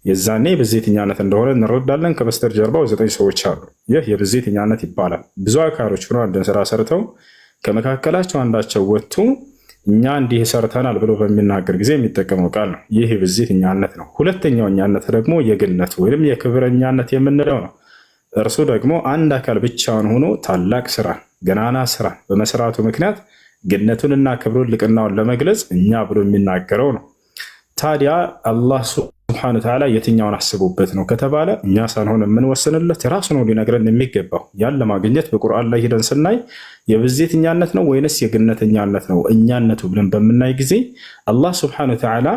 የዛኔ ብዜትኛነት እንደሆነ እንረዳለን። ከበስተጀርባው 9 ሰዎች አሉ። ይህ የብዜትኛነት ይባላል። ብዙ አካሎች ሆነው አንድን ስራ ሰርተው ከመካከላቸው አንዳቸው ወጥቶ እኛ እንዲህ ሰርተናል ብሎ በሚናገር ጊዜ የሚጠቀመው ቃል ነው። ይህ የብዜትኛነት ነው። ሁለተኛው እኛነት ደግሞ የግነት ወይም የክብረኛነት የምንለው ነው። እርሱ ደግሞ አንድ አካል ብቻውን ሆኖ ታላቅ ስራ ገናና ስራ በመስራቱ ምክንያት ግነቱንና ክብሩን ልቅናውን ለመግለጽ እኛ ብሎ የሚናገረው ነው። ታዲያ አላህ ሱብሓነሁ ወተዓላ የትኛውን አስቡበት ነው ከተባለ እኛ ሳንሆን የምንወስንለት ራሱ ነው ሊነግረን የሚገባው። ያን ለማግኘት በቁርአን ላይ ሄደን ስናይ የብዜትኛነት ነው ወይንስ የግነተኛነት ነው እኛነቱ ብለን በምናይ ጊዜ አላህ ሱብሓነሁ ወተዓላ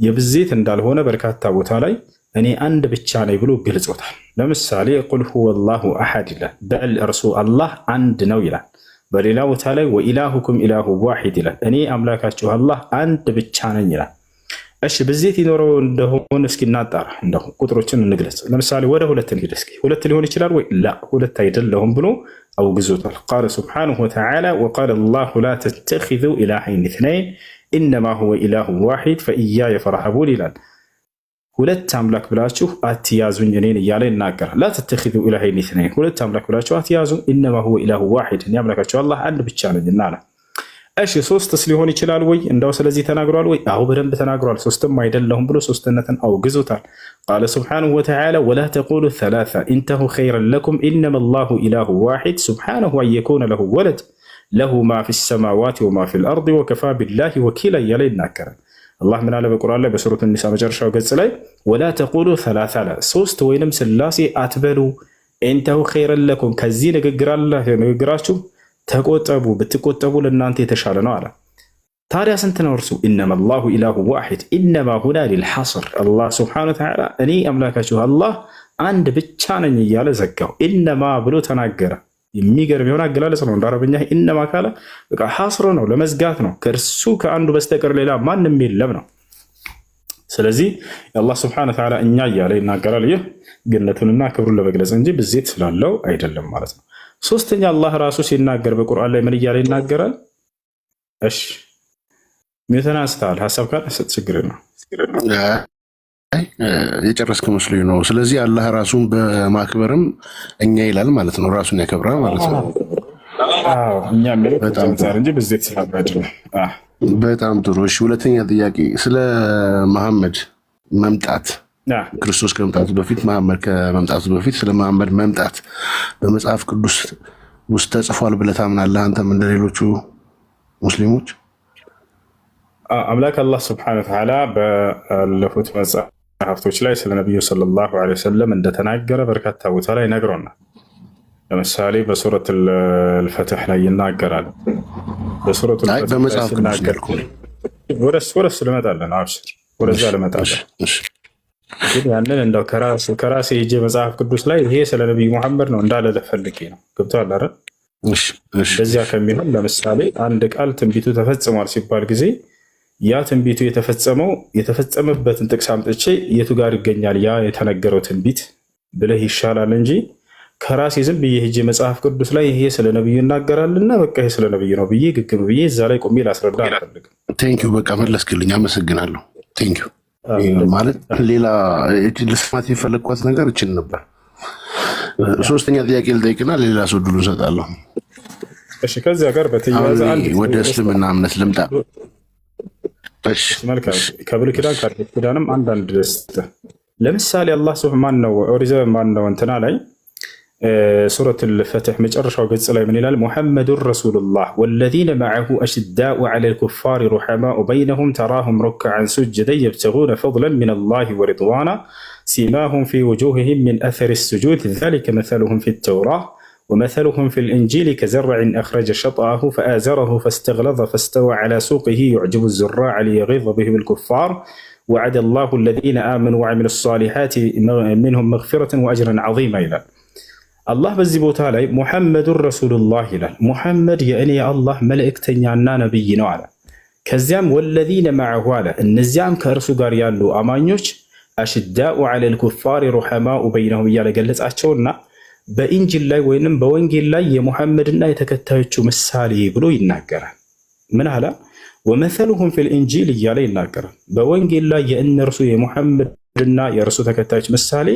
የብዜት እንዳልሆነ በርካታ ቦታ ላይ እኔ አንድ ብቻ ነኝ ብሎ ገልጾታል። ለምሳሌ ቁል ሁወላሁ አሐድ ይላል። በል እርሱ አላህ አንድ ነው ይላል። በሌላ ቦታ ላይ ወኢላሁኩም ኢላሁ ዋሂድ ይላል። እኔ አምላካችሁ አላህ አንድ ብቻ ነኝ ይላል። እሺ ብዜት ይኖረው እንደሆነ እስኪ እናጣራ፣ እንደው ቁጥሮችን እንግለጽ። ለምሳሌ ወደ ሁለት እንሂድ እስኪ። ሁለት ሊሆን ይችላል ወይ? ላ ሁለት አይደለም ብሎ አውግዞታል። ቃለ ሱብሓነሁ ወተዓላ ወቃለ አላሁ ላ ተተኺዙ ኢላሀይን ኢስነይን ኢነማ ሁወ ኢላሁ ዋሂድ ፈኢያየ ፈርሀቡን ይላል። ሁለት አምላክ ብላችሁ አትያዙኝ እኔን እያለ ይናገራል። ላ ተተኺዙ ኢላሀይን ኢስነይን ሁለት አምላክ ብላችሁ አትያዙ፣ ኢነማ ሁወ ኢላሁ ዋሂድ እኔ አምላካችሁ አላህ አንድ ብቻ ነኝና አለ። እሺ ሶስትስ ሊሆን ይችላል ወይ? እንዳው ስለዚህ ተናግሯል ወይ? አዎ በደንብ ተናግሯል። ሶስትም አይደለሁም ብሎ ሶስትነትን አውግዞታል። ቃለ ሱብሓነሁ ወተዓላ ወላ ተቁሉ ሰላሳ ኢንተሁ ኸይረን ለኩም ኢነማ አላሁ ኢላሁ ዋሂድ ሱብሓነሁ አን የኩነ ለሁ ወለድ ለሁ ማ ፊ ሰማዋት ወማ ፊል አርድ ወከፋ ቢላሂ ወኪላ እያለ ይናገራል። አላህ ምን አለ በቁርአን ላይ በሱረቱ ኒሳ መጨረሻው ገጽ ላይ ወላ ተቁሉ ሰላሳ አለ፣ ሶስት ወይንም ስላሴ አትበሉ፣ ኢንተሁ ኸይረን ለኩም ከዚህ ንግግራችሁ ተቆጠቡ፣ ብትቆጠቡ ለእናንተ የተሻለ ነው አለ። ታዲያ ስንት ነው እርሱ? ኢነማ አላሁ ኢላሁ ዋሂድ ኢነማ ሁና ሊልሐስር አላህ ሱብሓነሁ ወተዓላ እኔ አምላካችሁ አላህ አንድ ብቻ ነኝ እያለ ዘጋው። ኢነማ ብሎ ተናገረ። የሚገርም የሆነ አገላለጽ ነው። እንደ አረበኛ ኢነማ ካለ በቃ ሐስር ነው፣ ለመዝጋት ነው። ከእርሱ ከአንዱ በስተቀር ሌላ ማንም የለም ነው። ስለዚህ የአላህ ሱብሓነሁ ወተዓላ እኛ እያለ ይናገራል። ይህ ግነቱንና ክብሩን ለመግለጽ እንጂ ብዜት ስላለው አይደለም ማለት ነው። ሶስተኛ አላህ ራሱ ሲናገር በቁርአን ላይ ምን እያለ ይናገራል? እሺ ሚተና አንስተሃል። ሀሳብ ካለ ችግር ነው። የጨረስክ መስሎኝ ነው። ስለዚህ አላህ ራሱን በማክበርም እኛ ይላል ማለት ነው። ራሱን ያከብራል ማለት ነው። እኛ የሚለው እንጂ ብዜት ስላለው። በጣም ጥሩ። እሺ ሁለተኛ ጥያቄ ስለ መሐመድ መምጣት ክርስቶስ ከመምጣቱ በፊት መሐመድ ከመምጣቱ በፊት ስለ መሐመድ መምጣት በመጽሐፍ ቅዱስ ውስጥ ተጽፏል ብለህ ታምናለህ? አንተም እንደ ሌሎቹ ሙስሊሞች? አምላክ አላህ ሱብሓነሁ ወተዓላ ባለፉት መጽሐፍቶች ላይ ስለ ነቢዩ ሰለላሁ ዐለይሂ ወሰለም እንደተናገረ በርካታ ቦታ ላይ ነግሮናል። ለምሳሌ በሱረት አልፈትህ ላይ ይናገራል። በሱረት አልፈትህ ላይ ሲናገር ወደሱ ልመጣለን። አብሽር ወደዛ ልመጣለን። ግን ያንን እንደው ከራሴ ሄጄ መጽሐፍ ቅዱስ ላይ ይሄ ስለ ነቢዩ መሐመድ ነው እንዳለ ልፈልጌ ነው። ገብቶሃል አይደል? በዚያ ከሚሆን ለምሳሌ አንድ ቃል ትንቢቱ ተፈጽሟል ሲባል ጊዜ ያ ትንቢቱ የተፈጸመበትን ጥቅስ አምጥቼ የቱ ጋር ይገኛል ያ የተነገረው ትንቢት ብለህ ይሻላል እንጂ ከራሴ ዝም ብዬ ሄጄ መጽሐፍ ቅዱስ ላይ ይሄ ስለ ነብዩ ይናገራልና በቃ ይሄ ስለ ነብዩ ነው ብዬ ግግም ብዬ እዛ ላይ ቆሜ ላስረዳ አልፈልግም። ቴንኪው በቃ መለስክልኝ፣ አመሰግናለሁ። ቴንኪው ማለት ሌላ ልስማት የፈለግኳት ነገር እችል ነበር። ሶስተኛ ጥያቄ ልጠይቅና ሌላ ሰው ድሉ እንሰጣለሁ። እሺ፣ ከዚያ ጋር በተያያዘ ወደ እስልምና እምነት ልምጣ። እሺ፣ መልካም። ከብሉይ ኪዳን ከአዲስ ኪዳንም አንዳንድ ደስተ ለምሳሌ አላህ ሱብሃነሁ ማን ነው ኦሪዘ ማን ነው እንትና ላይ ሱረት አልፈትህ መጨረሻው ገጽ ላይ ምን ይላል? ሙሐመዱን ረሱሉላህ ወለዚነ መዐሁ አሽዳኡ ዐለል ኩፋሪ ሩሐማኡ በይነሁም ተራሁም ሩክዐን ሱጀደን የብተጉነ ፈድለን ሚነላሂ ወሪድዋና ሲማሁም ፊ ውጁሂሂም ሚን አሰሪ ሱጁድ ዛሊከ መሰሉሁም ፊ ተውራህ ወመሰሉሁም ፊል ኢንጂል ከዘርዕን አኽረጀ ሸጥአሁ ፈአዘረሁ ፈስተግለዘ ፈስተወ ዐላ ሱቂሂ ዩዕጅቡ ዙራዐ ሊየጊዘ ቢሂሙል ኩፋር ወዐደ አላሁ አለዚነ አመኑ ወዐሚሉ ሷሊሓቲ ሚንሁም መግፊረተን ወአጅረን ዐዚማ ይላል። አላህ በዚህ ቦታ ላይ ሙሐመዱን ረሱሉላህ ይላል። ሙሐመድ የእኔ የአላህ መልእክተኛና ነብይ ነው አለ። ከዚያም ወለዚነ መዐሁ አለ፣ እነዚያም ከእርሱ ጋር ያሉ አማኞች አሽዳኡ ዐለል ኩፋሪ ሩሐማኡ በይነሁም እያለ ገለጻቸውና በኢንጂል ላይ ወይንም በወንጌል ላይ የሙሐመድና የተከታዮቹ ምሳሌ ብሎ ይናገራል። ምን አለ? ወመሰሉሁም ፊል ኢንጂል እያለ ይናገራል። በወንጌል ላይ የእነርሱ የሙሐመድና የእርሱ ተከታዮች ምሳሌ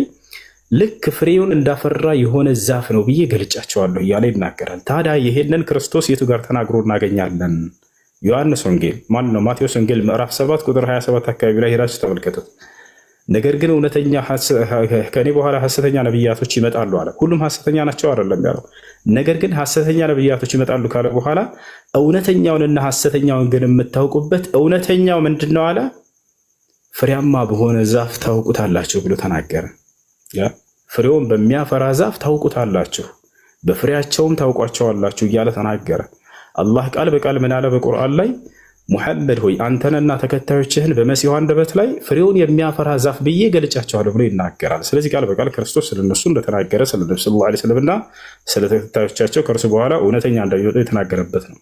ልክ ፍሬውን እንዳፈራ የሆነ ዛፍ ነው ብዬ ገልጫቸዋለሁ እያለ ይናገራል። ታዲያ ይሄንን ክርስቶስ የቱ ጋር ተናግሮ እናገኛለን? ዮሐንስ ወንጌል ማን ነው? ማቴዎስ ወንጌል ምዕራፍ 7 ቁጥር 27 አካባቢ ላይ ሄዳችሁ ተመልከቱት። ነገር ግን እውነተኛ ከኔ በኋላ ሐሰተኛ ነብያቶች ይመጣሉ አለ። ሁሉም ሐሰተኛ ናቸው አይደለም ያለው። ነገር ግን ሐሰተኛ ነብያቶች ይመጣሉ ካለ በኋላ እውነተኛውንና ሐሰተኛውን ግን የምታውቁበት እውነተኛው ምንድነው አለ? ፍሬያማ በሆነ ዛፍ ታውቁታላችሁ ብሎ ተናገረ። ፍሬውን በሚያፈራ ዛፍ ታውቁታላችሁ፣ በፍሬያቸውም ታውቋቸዋላችሁ እያለ ተናገረ። አላህ ቃል በቃል ምን አለ በቁርአን ላይ? ሙሐመድ ሆይ አንተንና ተከታዮችህን በመሲሁ አንደበት ላይ ፍሬውን የሚያፈራ ዛፍ ብዬ ገልጫቸዋለሁ ብሎ ይናገራል። ስለዚህ ቃል በቃል ክርስቶስ ስለነሱ እንደተናገረ ስለ ነብዩ ሰለላሁ ዐለይሂ ወሰለምና ስለ ተከታዮቻቸው ከእርሱ በኋላ እውነተኛ እንደሚወጡ የተናገረበት ነው።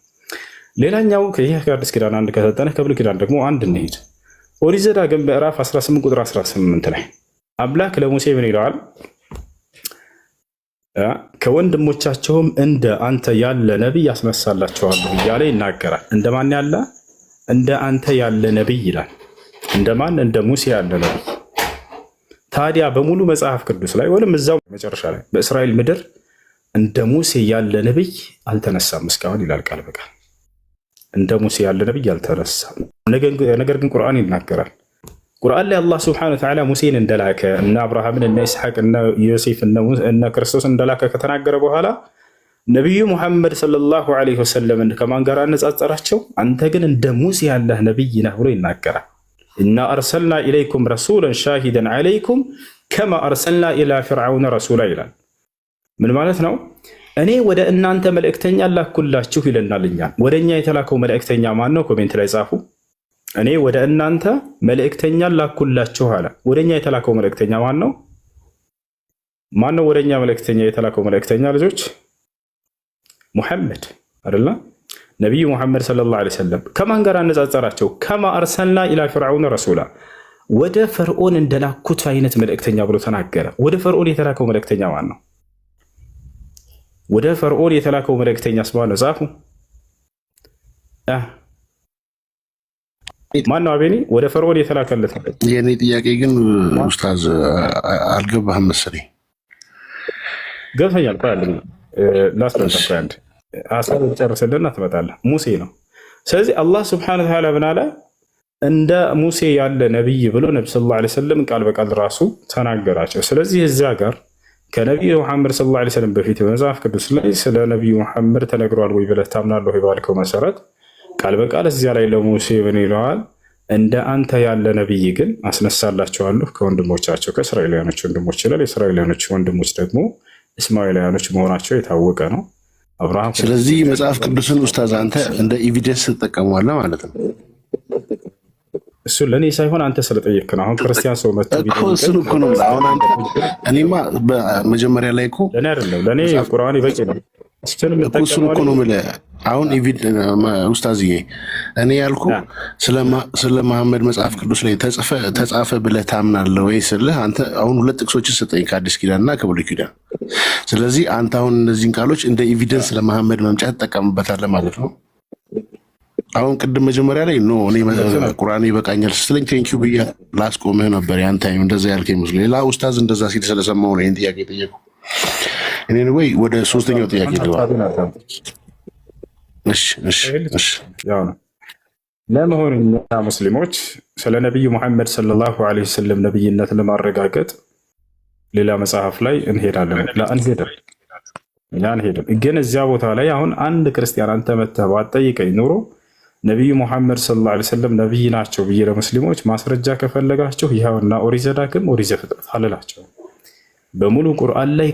ሌላኛው ይህ ከአዲስ ኪዳን አንድ ከሰጠነ ከብሉይ ኪዳን ደግሞ አንድ እንሂድ። ኦሪት ዘዳግም ምዕራፍ 18 ቁጥር 18 ላይ አምላክ ለሙሴ ምን ይለዋል? ከወንድሞቻቸውም እንደ አንተ ያለ ነቢይ ያስነሳላቸዋለሁ እያለ ይናገራል። እንደማን ያለ? እንደ አንተ ያለ ነቢይ ይላል። እንደማን? እንደ ሙሴ ያለ ነቢይ። ታዲያ በሙሉ መጽሐፍ ቅዱስ ላይ ወይም እዛው መጨረሻ ላይ በእስራኤል ምድር እንደ ሙሴ ያለ ነቢይ አልተነሳም እስካሁን ይላል ቃል በቃል። እንደ ሙሴ ያለ ነቢይ አልተነሳም። ነገር ግን ቁርአን ይናገራል። ቁርአን ላይ አላህ ስብሐነሁ ወተዓላ ሙሴን እንደላከ እነ አብርሃምን እነ ይስሐቅ እነ ዮሴፍ እነ ክርስቶስ እንደላከ ከተናገረ በኋላ ነቢዩ ሙሐመድ ሰለላሁ ዐለይሂ ወሰለም ከማን ጋር አነጻጸራቸው? አንተ ግን እንደ ሙሴ ያለህ ነቢይ ነህ ብሎ ይናገራል። ኢና አርሰልና ኢለይኩም ረሱለን ሻሂደን ዐለይኩም ከማ አርሰልና ኢላ ፊርዓውነ ረሱላ ይላል። ምን ማለት ነው? እኔ ወደ እናንተ መልእክተኛ ላኩላችሁ ይለናል። እኛ ወደ እኛ የተላከው መልእክተኛ ማን ነው? ኮሜንት ላይ ጻፉ። እኔ ወደ እናንተ መልእክተኛ ላኩላችሁ አለ። ወደኛ የተላከው መልእክተኛ ማን ነው? ማን ነው ወደኛ መልእክተኛ የተላከው መልእክተኛ? ልጆች ሙሐመድ አይደለ? ነብዩ ሙሐመድ ሰለላሁ ዐለይሂ ወሰለም ከማን ጋር አነጻጸራቸው? ከማ አርሰልና ኢላ ፊርዓውን ረሱላ፣ ወደ ፈርዖን እንደላኩት አይነት መልእክተኛ ብሎ ተናገረ። ወደ ፈርዖን የተላከው መልእክተኛ ማን ነው? ወደ ፈርዖን የተላከው መልእክተኛ ማን ነው? ጻፉ። ማነው? አቤኒ ወደ ፈርዖን የተላከለት ነው። የኔ ጥያቄ ግን ኡስታዝ አልገባህም መሰለኝ። ገብቶኛል። ቆይ ላስረዳ። አንድ ሀሳብ ጨርስልና ትመጣለህ። ሙሴ ነው። ስለዚህ አላህ ስብሐነሁ ወተዓላ ምን አለ? እንደ ሙሴ ያለ ነቢይ ብሎ ነቢ ሰለላሁ ዐለይሂ ወሰለም ቃል በቃል ራሱ ተናገራቸው። ስለዚህ እዚያ ጋር ከነቢዩ ሙሐመድ ሰለላሁ ዐለይሂ ወሰለም በፊት በመጽሐፍ ቅዱስ ላይ ስለ ነቢዩ ሙሐመድ ተነግሯል ወይ ብለህ ታምናለህ ወይ ባልከው መሰረት ቃል በቃል እዚያ ላይ ለሙሴ ምን ይለዋል? እንደ አንተ ያለ ነቢይ ግን አስነሳላቸዋለሁ ከወንድሞቻቸው ከእስራኤላውያኖች ወንድሞች ይላል። የእስራኤላውያኖች ወንድሞች ደግሞ እስማኤላውያኖች መሆናቸው የታወቀ ነው። አብርሃም ስለዚህ መጽሐፍ ቅዱስን ኡስታዝ አንተ እንደ ኤቪደንስ ትጠቀመዋለህ ማለት ነው። እሱ ለእኔ ሳይሆን አንተ ስለጠየቅ ነው። አሁን ክርስቲያን ሰው መጥቶ እኮ እሱን እኮ ነው አሁን አንተ እኔማ በመጀመሪያ ላይ እኮ ለእኔ አይደለም ለእኔ ቁርአን ይበቂ ነው። እሱን እኮ ነው የምልህ። አሁን ኡስታዝዬ እኔ ያልኩ ስለ መሐመድ መጽሐፍ ቅዱስ ላይ ተጻፈ ብለህ ታምናለህ ወይ ስልህ አንተ አሁን ሁለት ጥቅሶችን ሰጠኝ ከአዲስ ኪዳንና ከብሉይ ኪዳን። ስለዚህ አንተ አሁን እነዚህን ቃሎች እንደ ኤቪደንስ ለመሐመድ መምጫ ትጠቀምበታለህ ማለት ነው። አሁን ቅድም መጀመሪያ ላይ ኖ እኔ ቁርአን ይበቃኛል ስትለኝ ቴንኪው ብዬ ላስቆምህ ነበር። ያን ታይም እንደዛ ያልከኝ መስሎኝ ሌላ ኡስታዝ እንደዛ ሲል ስለሰማሁ ነው ይሄን ጥያቄ ጠየቁ። እኔ ወይ ወደ ሶስተኛው ጥያቄ ልባ። እሺ ያው ነው ለመሆኑ እኛ ሙስሊሞች ስለ ነብዩ መሐመድ ሰለላሁ ዐለይሂ ወሰለም ነብይነት ለማረጋገጥ ሌላ መጽሐፍ ላይ እንሄዳለን? አንሄድም። ግን እዚያ ቦታ ላይ አሁን አንድ ክርስቲያን አንተ መተህ ባትጠይቀኝ ኖሮ ነቢዩ ሙሐመድ ሰለላሁ ዐለይሂ ወሰለም ነቢይ ናቸው ብዬ ለሙስሊሞች ማስረጃ ከፈለጋችሁ ይኸውና ኦሪት ዘዳግም፣ ኦሪት ዘፍጥረት አልላቸው። በሙሉ ቁርአን ላይ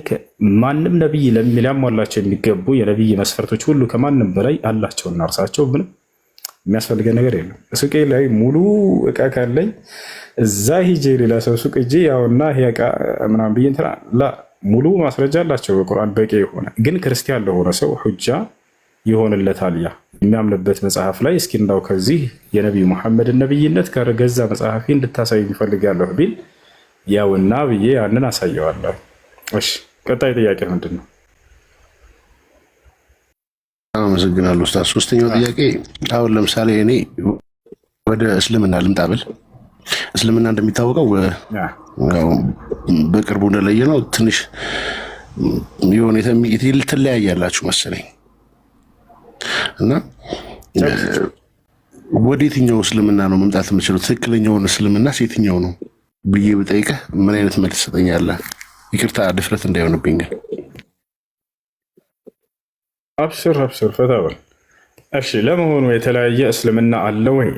ማንም ነቢይ ሊያሟላቸው የሚገቡ የነቢይ መስፈርቶች ሁሉ ከማንም በላይ አላቸውና እርሳቸው ምንም የሚያስፈልገን ነገር የለም። ሱቄ ላይ ሙሉ እቃ ካለኝ እዛ ሂጄ ሌላ ሰው ሱቅ ሂጄ ያውና ይሄ እቃ ምናምን ብዬ እንትና ሙሉ ማስረጃ አላቸው በቁርአን በቂ የሆነ ግን ክርስቲያን ለሆነ ሰው ሁጃ ይሆንለታል። ያ የሚያምንበት መጽሐፍ ላይ እስኪ እንዳው ከዚህ የነቢዩ መሐመድን ነቢይነት ከገዛ መጽሐፊ እንድታሳይ ይፈልጋለሁ ቢል ያውና ብዬ ያንን አሳየዋለሁ። እሺ ቀጣይ ጥያቄ ምንድን ነው? አመሰግናለሁ ኡስታዝ። ሶስተኛው ጥያቄ አሁን ለምሳሌ እኔ ወደ እስልምና ልምጣ ብል እስልምና እንደሚታወቀው በቅርቡ እንደለየ ነው ትንሽ የሆነ ትለያያላችሁ መሰለኝ እና ወደ የትኛው እስልምና ነው መምጣት የምችለው? ትክክለኛውን እስልምና የትኛው ነው ብዬ ብጠይቅህ ምን አይነት መልስ ትሰጠኛለህ? ይቅርታ ድፍረት እንዳይሆንብኝ ግን። አብሽር ፈታ በል። እሺ ለመሆኑ የተለያየ እስልምና አለ ወይ?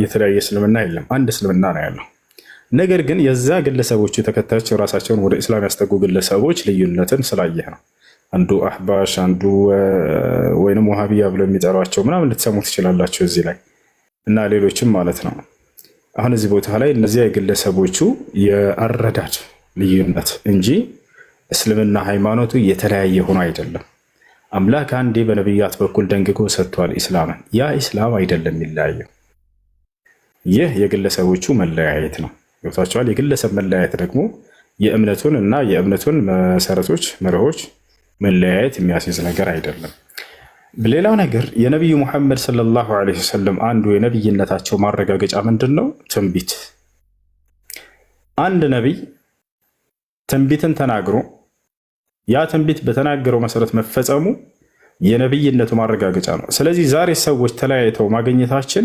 የተለያየ እስልምና የለም፣ አንድ እስልምና ነው ያለው። ነገር ግን የዛ ግለሰቦቹ ተከታዮች ራሳቸውን ወደ እስላም ያስጠጉ ግለሰቦች ልዩነትን ስላየህ ነው። አንዱ አህባሽ፣ አንዱ ወይንም ወሃቢያ ብለው የሚጠሯቸው ምናምን ልትሰሙ ትችላላችሁ እዚህ ላይ እና ሌሎችም ማለት ነው። አሁን እዚህ ቦታ ላይ እነዚያ የግለሰቦቹ የአረዳድ ልዩነት እንጂ እስልምና ሃይማኖቱ የተለያየ ሆኖ አይደለም። አምላክ አንዴ በነቢያት በኩል ደንግጎ ሰጥቷል ኢስላምን። ያ ኢስላም አይደለም የሚለያየው። ይህ የግለሰቦቹ መለያየት ነው። ገብታችኋል? የግለሰብ መለያየት ደግሞ የእምነቱን እና የእምነቱን መሰረቶች መርሆች መለያየት የሚያስይዝ ነገር አይደለም። ሌላው ነገር የነቢዩ ሙሐመድ ሰለላሁ ዐለይሂ ወሰለም አንዱ የነቢይነታቸው ማረጋገጫ ምንድን ነው? ትንቢት። አንድ ነቢይ ትንቢትን ተናግሮ ያ ትንቢት በተናገረው መሰረት መፈጸሙ የነቢይነቱ ማረጋገጫ ነው። ስለዚህ ዛሬ ሰዎች ተለያይተው ማግኘታችን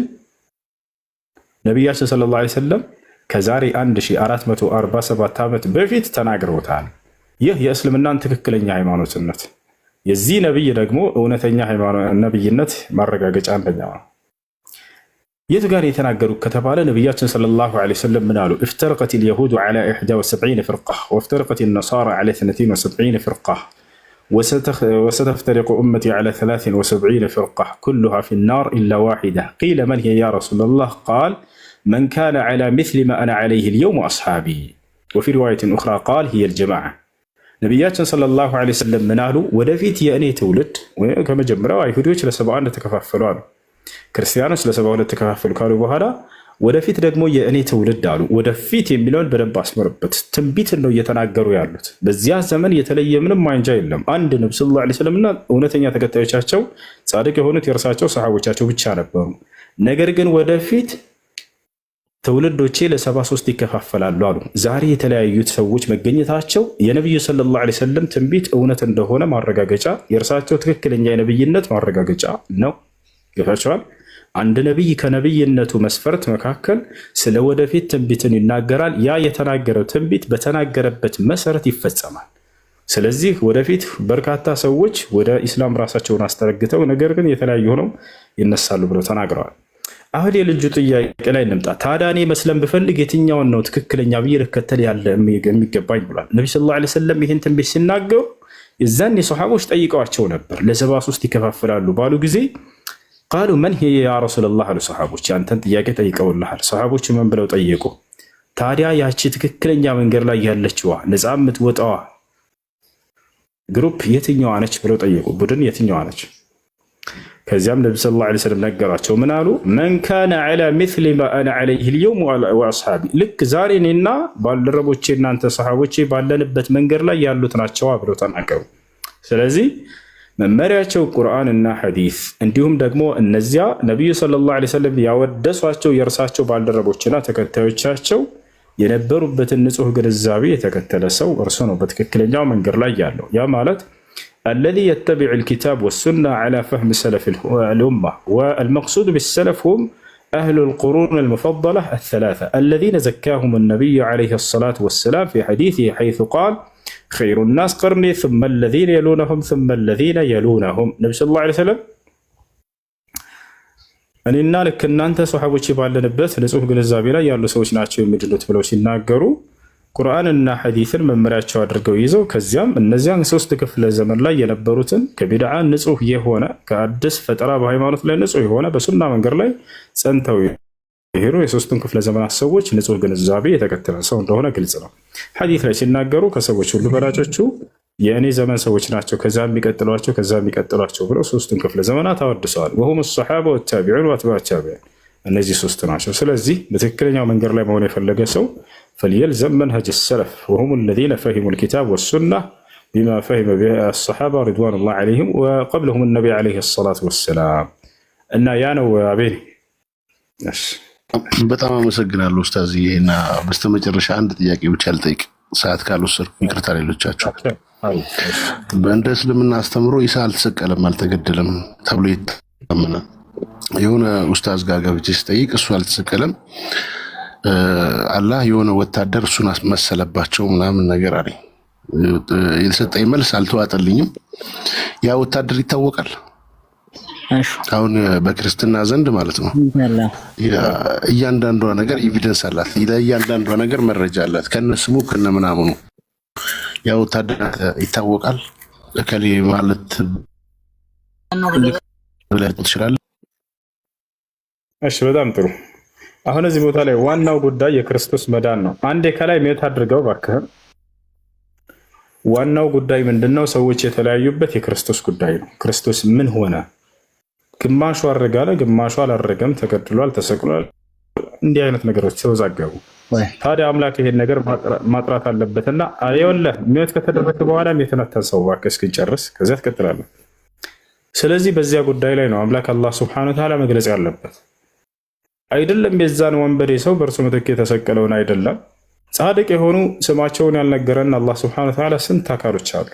ነቢያችን ሰለላሁ ዐለይሂ ወሰለም ከዛሬ 1447 ዓመት በፊት ተናግረውታል። ይህ የእስልምናን ትክክለኛ ሃይማኖትነት የዚህ ነቢይ ደግሞ እውነተኛ ነቢይነት ማረጋገጫ አንደኛው ነው። የት ጋር የተናገሩት ከተባለ ነቢያችን ሰለላሁ ዐለይሂ ወሰለም ምን አሉ? افترقت اليهود على 71 فرقة وافترقت النصارى على 72 فرقة وستفترق أمتي على 73 فرقة كلها في النار إلا واحدة قيل من هي يا رسول الله؟ قال من كان على مثل ما أنا عليه اليوم وأصحابي وفي رواية أخرى قال هي الجماعة ነቢያችን ሰለላሁ ዐለይሂ ወሰለም ምን አሉ? ወደፊት የእኔ ትውልድ ከመጀመሪያው አይሁዶች ለ71 ተከፋፈሉ አሉ። ክርስቲያኖች ለ72 ተከፋፈሉ ካሉ በኋላ ወደፊት ደግሞ የእኔ ትውልድ አሉ። ወደፊት የሚለውን በደንብ አስመርበት። ትንቢትን ነው እየተናገሩ ያሉት። በዚያ ዘመን የተለየ ምንም አንጃ የለም። አንድ ነብዩ ሰለላሁ ዐለይሂ ወሰለም እና እውነተኛ ተከታዮቻቸው ጻድቅ የሆኑት የእርሳቸው ሰሃቦቻቸው ብቻ ነበሩ። ነገር ግን ወደፊት ትውልዶቼ ለ73 ይከፋፈላሉ አሉ። ዛሬ የተለያዩት ሰዎች መገኘታቸው የነቢዩ ሰለላሁ ዐለይሂ ወሰለም ትንቢት እውነት እንደሆነ ማረጋገጫ፣ የእርሳቸው ትክክለኛ የነቢይነት ማረጋገጫ ነው። ገብታችኋል? አንድ ነቢይ ከነቢይነቱ መስፈርት መካከል ስለ ወደፊት ትንቢትን ይናገራል። ያ የተናገረው ትንቢት በተናገረበት መሰረት ይፈጸማል። ስለዚህ ወደፊት በርካታ ሰዎች ወደ ኢስላም ራሳቸውን አስተረግተው ነገር ግን የተለያዩ ሆነው ይነሳሉ ብለው ተናግረዋል። አሁን የልጁ ጥያቄ ላይ እንምጣ። ታዲያ እኔ መስለም ብፈልግ የትኛውን ነው ትክክለኛ ብዬ ልከተል ያለ የሚገባኝ ብሏል። ነቢ ሰለላሁ ዐለይሂ ወሰለም ይህን ትንቢት ሲናገሩ የዛን የሰሃቦች ጠይቀዋቸው ነበር ለ73 ይከፋፈላሉ ባሉ ጊዜ ቃሉ መን ሂየ ያ ረሱላህ አሉ ሰሃቦች ያንተን ጥያቄ ጠይቀውልሃል ሰሃቦች ምን ብለው ጠየቁ ታዲያ ያቺ ትክክለኛ መንገድ ላይ ያለችዋ ነፃ የምትወጣዋ ግሩፕ የትኛዋ ነች ብለው ጠየቁ ቡድን የትኛዋ ነች ከዚያም ነብዩ ሰለላሁ ዐለይሂ ወሰለም ነገራቸው ምን አሉ መን ካነ ዐላ ሚስሊ ማ አነ ዐለይሂ اليوم ወአስሐቢ ልክ ዛሬ እኔና ባልደረቦቼ እናንተ ሰሃቦቼ ባለንበት መንገድ ላይ ያሉት ናቸው ብለው ተናገሩ ስለዚህ መመሪያቸው ቁርአንና ሐዲስ እንዲሁም ደግሞ እነዚያ ነብዩ ሰለላሁ ዐለይሂ ወሰለም ያወደሷቸው የርሳቸው ባልደረቦችና ተከታዮቻቸው የነበሩበትን ንጹህ ግንዛቤ የተከተለ ሰው እርሱ ነው በትክክለኛው መንገድ ላይ ያለው ያ ማለት الذي يتبع الكتاب والسنة على فهم سلف الأمة والمقصود بالسلف هم أهل القرون المفضلة الثلاثة الذين زكاهم النبي عليه الصلاة والسلام في حديثه حيث قال خير الناس قرني ثم الذين يلونهم ثم الذين يلونهم نبي صلى الله عليه وسلم أننا لك أن أنت صحابك بالنبات نسوه جنزابي لا يالو سوش ناتشو يمجلوت بلوش الناقرو ቁርአንና ሐዲስን መመሪያቸው አድርገው ይዘው ከዚያም እነዚያን ሶስት ክፍለ ዘመን ላይ የነበሩትን ከቢድዓ ንጹህ የሆነ ከአዲስ ፈጠራ በሃይማኖት ላይ ንጹህ የሆነ በሱና መንገድ ላይ ጸንተው ይሄሩ የሶስቱን ክፍለ ዘመናት ሰዎች ንጹህ ግንዛቤ የተከተለ ሰው እንደሆነ ግልጽ ነው። ሐዲስ ላይ ሲናገሩ ከሰዎች ሁሉ በላጮቹ የእኔ ዘመን ሰዎች ናቸው ከዛ የሚቀጥሏቸው ብለው ሶስቱን ክፍለ ዘመናት አወድሰዋል። ወሁም الصحابة والتابعون واتباع التابعين እነዚህ ሶስት ናቸው። ስለዚህ በትክክለኛው መንገድ ላይ መሆን የፈለገ ሰው فليلزم منهج السلف وهم الذين فهموا الكتاب والسنة بما فهم به الصحابة رضوان الله عليهم وقبلهم النبي عليه الصلاة والسلام أن يانو أبيني በጣም አመሰግናለሁ ኡስታዝ ይሄና በስተመጨረሻ አንድ ጥያቄ ብቻ ልጠይቅ ሰዓት ካልወሰድኩ ይቅርታ ሌሎቻችሁ በእንደ እስልምና አስተምሮ ኢሳ አልተሰቀለም አልተገደለም ተብሎ ይታመናል የሆነ ኡስታዝ ጋር ገብቼ ስጠይቅ እሱ አልተሰቀለም አላህ የሆነ ወታደር እሱን አስመሰለባቸው ምናምን ነገር አለኝ የተሰጠኝ መልስ አልተዋጠልኝም ያ ወታደር ይታወቃል አሁን በክርስትና ዘንድ ማለት ነው እያንዳንዷ ነገር ኤቪደንስ አላት እያንዳንዷ ነገር መረጃ አላት ከነስሙ ከነምናምኑ ያ ወታደር ይታወቃል ለከሌ ማለት ብለህ ትችላለህ እሺ በጣም ጥሩ አሁን እዚህ ቦታ ላይ ዋናው ጉዳይ የክርስቶስ መዳን ነው አንዴ ከላይ ሜት አድርገው ባከህ ዋናው ጉዳይ ምንድነው ሰዎች የተለያዩበት የክርስቶስ ጉዳይ ነው ክርስቶስ ምን ሆነ ግማሹ አረጋለ ግማሹ አላረገም ተገድሏል ተሰቅሏል እንዲህ አይነት ነገሮች ተወዛገቡ ታዲያ አምላክ ይሄን ነገር ማጥራት አለበትና አይወለህ ሜት ከተደረገ በኋላ የተነተን ሰው ባከህ እስኪጨርስ ከዚያ ተከትላለህ ስለዚህ በዚያ ጉዳይ ላይ ነው አምላክ አላህ Subhanahu Wa Ta'ala መግለጽ ያለበት አይደለም የዛን ወንበዴ ሰው በእርሱ ምትክ የተሰቀለውን አይደለም ጻድቅ የሆኑ ስማቸውን ያልነገረን አላህ Subhanahu Wa Ta'ala ስንት አካሎች አሉ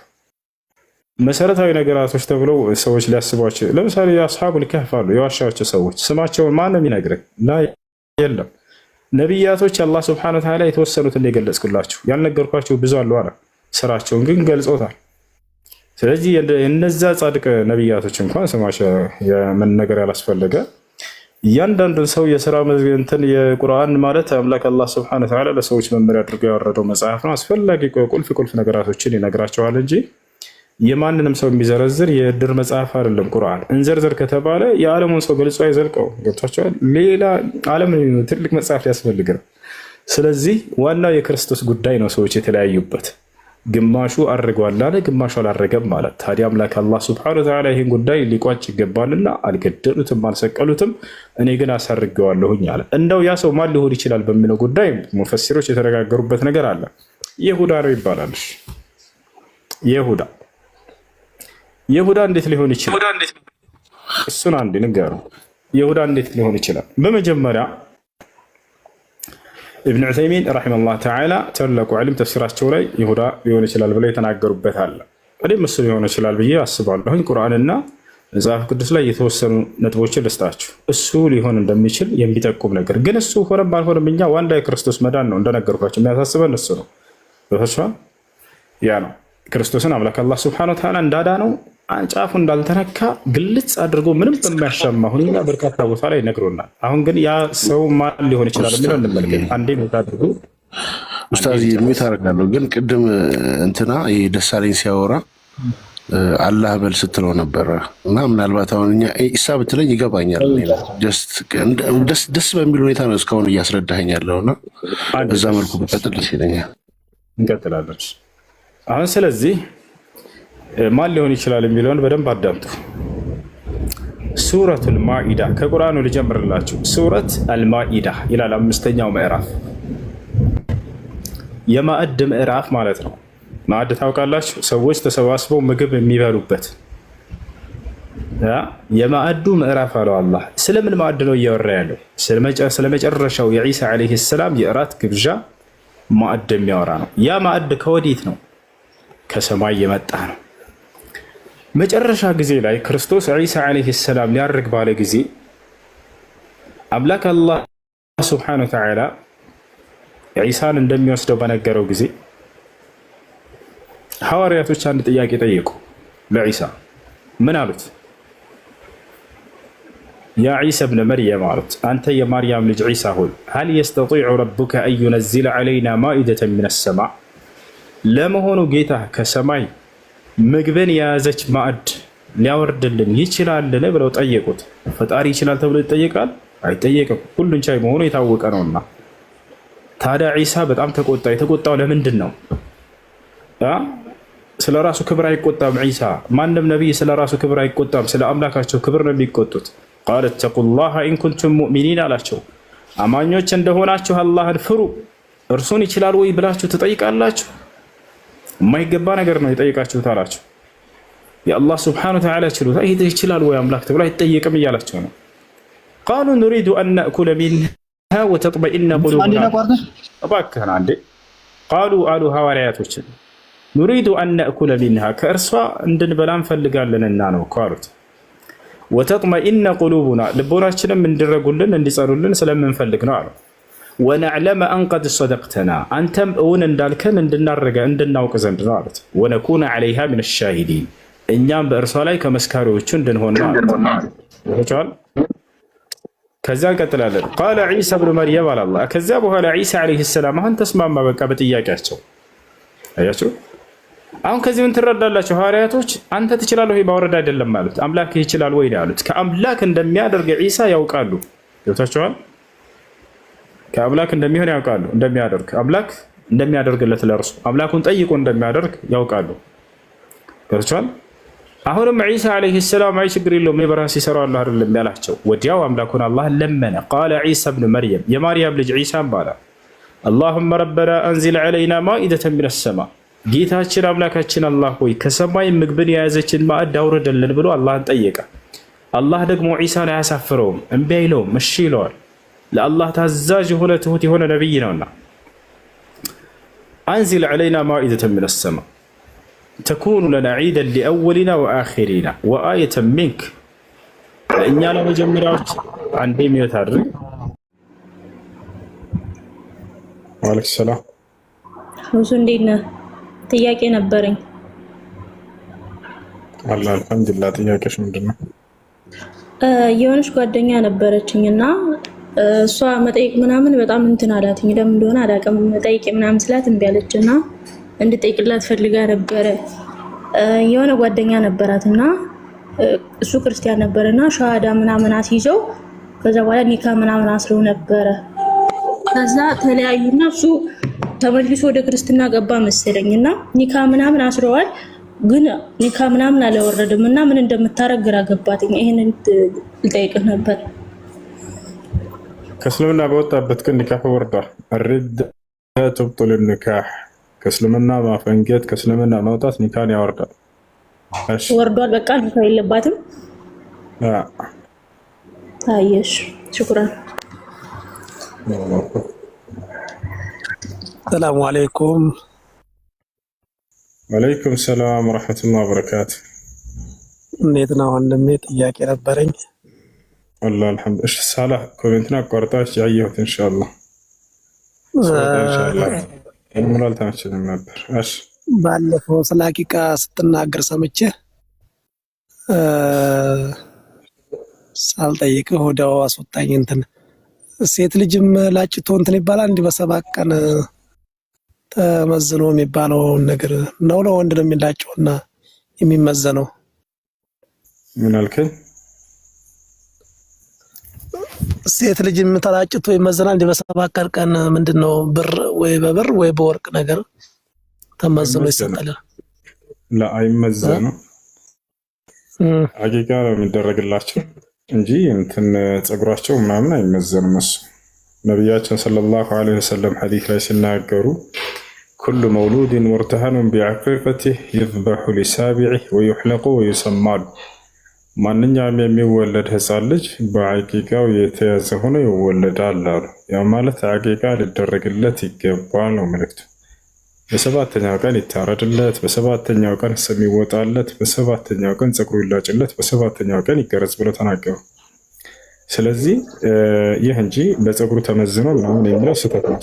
መሰረታዊ ነገራቶች ተብለው ሰዎች ሊያስቧቸው ለምሳሌ የአስሐቡል ከህፍ አሉ የዋሻዎች ሰዎች ስማቸውን ማንም ይነግረን ላ የለም ነብያቶች አላህ Subhanahu Wa Ta'ala የተወሰኑትን የገለጽኩላችሁ ያልነገርኳችሁ ብዙ አሉ አለ ስራቸውን ግን ገልጾታል ስለዚህ እነዛ ጻድቅ ነብያቶች እንኳን ስማቸው የመነገር ያላስፈልገ እያንዳንዱን ሰው የሥራ መዝገንተን የቁርአን ማለት አምላክ አላህ Subhanahu Wa Ta'ala ለሰዎች መመሪያ አድርጎ ያወረደው መጽሐፍ ነው አስፈላጊ ቁልፍ ነገራቶችን ይነግራቸዋል እንጂ የማንንም ሰው የሚዘረዝር የድር መጽሐፍ አይደለም ቁርአን እንዘርዘር ከተባለ የዓለሙን ሰው ገልጾ አይዘልቀው ገብቷቸዋል ሌላ ዓለም ትልቅ መጽሐፍ ያስፈልጋል ስለዚህ ዋናው የክርስቶስ ጉዳይ ነው ሰዎች የተለያዩበት ግማሹ አርጓል አለ ግማሹ አላረገም ማለት ታዲያ አምላክ አላህ Subhanahu Wa Ta'ala ይሄን ጉዳይ ሊቋጭ ይገባልና አልገደሉትም አልሰቀሉትም እኔ ግን አሳርገዋለሁኝ አለ እንደው ያ ሰው ማን ሊሆን ይችላል በሚለው ጉዳይ ሙፈሲሮች የተነጋገሩበት ነገር አለ ይሁዳ ነው ይባላል ይሁዳ እንዴት ሊሆን ይችላል እሱን አንድ ንገሩ ይሁዳ እንዴት ሊሆን ይችላል በመጀመሪያ ابن عثيمين رحمه الله تعالى تلقوا علم تفسيراቸው ላይ ይሁዳ ሊሆን ይችላል ብለው የተናገሩበት አለ እኔ መስሎ ሊሆን ይችላል ብዬ አስባለሁ ቁርአንና መጽሐፍ ቅዱስ ላይ የተወሰኑ ነጥቦችን ልስጣችሁ እሱ ሊሆን እንደሚችል የሚጠቁም ነገር ግን እሱ ሆነም ባልሆነም እኛ ዋንዳ የክርስቶስ መዳን ነው እንደነገርኳችሁ የሚያሳስበን እሱ ነው በተሻለ ያ ነው ክርስቶስን አምላክ አላህ Subhanahu Wa Ta'ala እንዳዳነው ጫፉ እንዳልተነካ ግልጽ አድርጎ ምንም በማያሻማ ሁኔታ በርካታ ቦታ ላይ ነግሮናል አሁን ግን ያ ሰው ማን ሊሆን ይችላል የሚለው እንመልከት አንዴ ነው ታድርጉ ኡስታዝ የሚታረጋለው ግን ቅድም እንትና ይደሳለኝ ሲያወራ አላህ በል ስትለው ነበረ እና ምናልባት አሁን እኛ ኢሳ ብትለኝ ይገባኛል። ደስ በሚል ሁኔታ ነው እስካሁን እያስረዳኸኝ ያለውና በዛ መልኩ ብቀጥል ደስ ይለኛል። እንቀጥላለን። አሁን ስለዚህ ማን ሊሆን ይችላል የሚለውን በደንብ አዳምጡ። ሱረቱል ማኢዳ ከቁርአኑ ልጀምርላችሁ። ሱረት አልማኢዳ ይላል 5ኛው ምዕራፍ፣ የማዕድ ምዕራፍ ማለት ነው። ማዕድ ታውቃላችሁ? ሰዎች ተሰባስበው ምግብ የሚበሉበት የማዕዱ ምዕራፍ አለው አላህ። ስለምን ማዕድ ነው እያወራ ያለው? ስለመጨረሻው የዒሳ ዓለይሂ ሰላም የእራት ግብዣ ማዕድ የሚያወራ ነው። ያ ማዕድ ከወዴት ነው? ከሰማይ የመጣ ነው። መጨረሻ ጊዜ ላይ ክርስቶስ ዒሳ ዓለይሂ ሰላም ሊያርግ ባለ ጊዜ አምላክ አላህ ሱብሓነሁ ወተዓላ ዒሳን እንደሚወስደው በነገረው ጊዜ ሐዋርያቶች አንድ ጥያቄ ጠየቁ ለዒሳ። ምን አሉት? ያ ዒሳ ብነ መርየም አሉት፣ አንተ የማርያም ልጅ ዒሳ ሆይ ሀል የስተጢዑ ረቡከ አን ዩነዚለ ዓለይና ማኢደተን ሚነ ሰማዕ፣ ለመሆኑ ጌታ ከሰማይ ምግብን የያዘች ማዕድ ሊያወርድልን ይችላልን ብለው ጠየቁት። ፈጣሪ ይችላል ተብሎ ይጠየቃል? አይጠየቅም። ሁሉን ቻይ መሆኑ የታወቀ ነውና። ታዲያ ዒሳ በጣም ተቆጣ። የተቆጣው ለምንድን ነው? ስለ ራሱ ክብር አይቆጣም ዒሳ። ማንም ነቢይ ስለ ራሱ ክብር አይቆጣም፣ ስለ አምላካቸው ክብር ነው የሚቆጡት። ቃል እተቁላህ ኢን ኩንቱም ሙእሚኒን አላቸው። አማኞች እንደሆናችሁ አላህን ፍሩ፣ እርሱን ይችላል ወይ ብላችሁ ትጠይቃላችሁ? የማይገባ ነገር ነው የጠየቃችሁት አላቸው። የአላህ ስብሓነሁ ወተዓላ ችሎታ ይሄ ይችላል ወይ አምላክ ተብሎ አይጠየቅም እያላቸው ነው። ቃሉ ኑሪዱ አን ነእኩለ ሚንሃ ወተጥመኢነ ቁሉቡና። እባክህን አንዴ ቃሉ አሉ ሐዋርያቶችን ኑሪዱ አን ነእኩለ ሚንሃ ከእርሷ እንድንበላ እንፈልጋለንና ነው እኮ አሉት። ወተጥመኢነ ቁሉቡና ልቦናችንም እንዲረጉልን እንዲጸኑልን ስለምንፈልግ ነው አሉ። ወነዕለመ አን ቀድ ሰደቅተና አንተም እውን እንዳልከን እንድናውቅ ዘንድ ነው አሉት። ወነኩነ ዐለይሃ ሚነ ሻሂዲን እኛም በእርሷ ላይ ከመስካሪዎቹ እንድንሆን ነው አሉት። ከዚያ እንቀጥላለን። ቃለ ዒሳ ብኑ መርየም አላላ። ከዚያ በኋላ ዒሳ ዓለይሂ ሰላም አሁን ተስማማ በቃ በጥያቄያቸው። አያችሁ አሁን ከዚህ ምን ትረዳላችሁ? ሐዋርያቶች አንተ ትችላለህ ወይ ማውረድ አይደለም ማለት አምላክ ይችላል ወይ ነው ያሉት። ከአምላክ እንደሚያደርግ ዒሳ ያውቃሉ። ገብታችኋል? ከአምላክ እንደሚሆን ያውቃሉ። እንደሚያደርግ አምላክ እንደሚያደርግለት ለእርሱ አምላኩን ጠይቆ እንደሚያደርግ ያውቃሉ። ገብታችኋል? አሁንም ዒሳ ዓለይሂ ሰላም አይ ችግር የለውም እኔ በራሴ እሰራዋለሁ አይደለም ያላቸው። ወዲያው አምላኩን አላህ ለመነ። ቃለ ዒሳ ብኑ መርየም የማርያም ልጅ ዒሳም ባለ አላሁመ ረበና አንዚል ዐለይና ማኢደተን ሚነ ሰማዕ ጌታችን አምላካችን አላህ ሆይ ከሰማይ ምግብን የያዘችን ማዕድ አውርድልን ብሎ አላህን ጠየቀ። አላህ ደግሞ ዒሳን አያሳፍረውም፣ እምቢ አይለውም፣ እሺ ይለዋል። ለአላህ ታዛዥ የሆነ ትሁት የሆነ ነቢይ ነውና አንዚል ዐለይና ማኢደተን ሚነ ሰማዕ ተኩኑ ለና ዒደን ሊአወሊና ወአኺሪና ወአየተን ሚንክ ለእኛ ለመጀመሪያዎች አንዴ ሚወት አድርግ። ወአለይኩም ሰላም ሁሱ እንዴት ነህ? ጥያቄ ነበረኝ። አላህ አልሐምዱሊላህ። ጥያቄሽ ምንድን ነው? የሆነች ጓደኛ ነበረችኝና እሷ መጠየቅ ምናምን በጣም እንትን አላትኝ። ለምን እንደሆነ አላውቅም። መጠየቅ ምናምን ስላት እምቢ አለችና እንድጠይቅላት ፈልጋ ነበረ። የሆነ ጓደኛ ነበራትና እሱ ክርስቲያን ነበርና ሻሃዳ ምናምን አስይዘው ከዛ በኋላ ኒካ ምናምን አስረው ነበረ። ከዛ ተለያዩና እሱ ተመልሶ ወደ ክርስትና ገባ መሰለኝና ኒካ ምናምን አስረዋል። ግን ኒካ ምናምን አላወረድም እና ምን እንደምታረግ ግራ ገባትኝ። ይሄንን ልጠይቅህ ነበር። ከእስልምና በወጣበት ግን ኒካህ ወርዷል። الردة تبطل النكاح ከእስልምና ማፈንገጥ ከእስልምና መውጣት ኒካን ያወርዳል። እሺ ወርዷል። በቃ ኒካ የለባትም። ታየሽ ሽኩራን። ሰላሙ አለይኩም። ወአለይኩም ሰላም ወራህመቱላሂ ወበረካቱ። እንዴት ነው ወንድሜ? ጥያቄ ነበረኝ። والله الحمد لله. ايش صالح كومنتنا قرطاش جايوت ان شاء الله ان شاء الله المولى تمشي ነበር። እሺ ባለፈው ስለ ሐቂቃ ስትናገር ሰምቼ ሳልጠይቅህ ወዲያው አስወጣኝ። እንትን ሴት ልጅም ላጭቶ እንትን ይባላል እንዲህ በሰባት ቀን ተመዝኖ የሚባለው ነገር ነው። ለወንድ ነው የሚላጨውና የሚመዘነው? ምን አልከኝ? ሴት ልጅ ተላጭቶ ይመዘናል እንደ በሰባት ቀን ምንድነው ብር ወይ በብር ወይ በወርቅ ነገር ተመዝኖ ይሰጣል? አይመዘንም። አቂቃ ነው የሚደረግላቸው እንጂ እንትን ፀጉራቸው ምናምን አይመዘንም። እሱ ነቢያችን ሰለላሁ ዐለይሂ ወሰለም ሐዲስ ላይ ሲናገሩ ኩሉ መውሉድን ሙርተሀኑን ቢዐቂቀቲህ ዩዝበሑ ሊሳቢዒህ ወዩሕለቁ ወዩሰማሉ። ማንኛውም የሚወለድ ህፃን ልጅ በአቂቃው የተያዘ ሆኖ ይወለዳል አሉ። ያ ማለት አቂቃ ሊደረግለት ይገባል ነው መልእክቱ። በሰባተኛው ቀን ይታረድለት፣ በሰባተኛው ቀን ስም ይወጣለት፣ በሰባተኛው ቀን ፀጉሩ ይላጭለት፣ በሰባተኛው ቀን ይገረዝ ብሎ ተናገሩ። ስለዚህ ይህ እንጂ በፀጉሩ ተመዝኖ ምናምን የሚለው ስህተት ነው።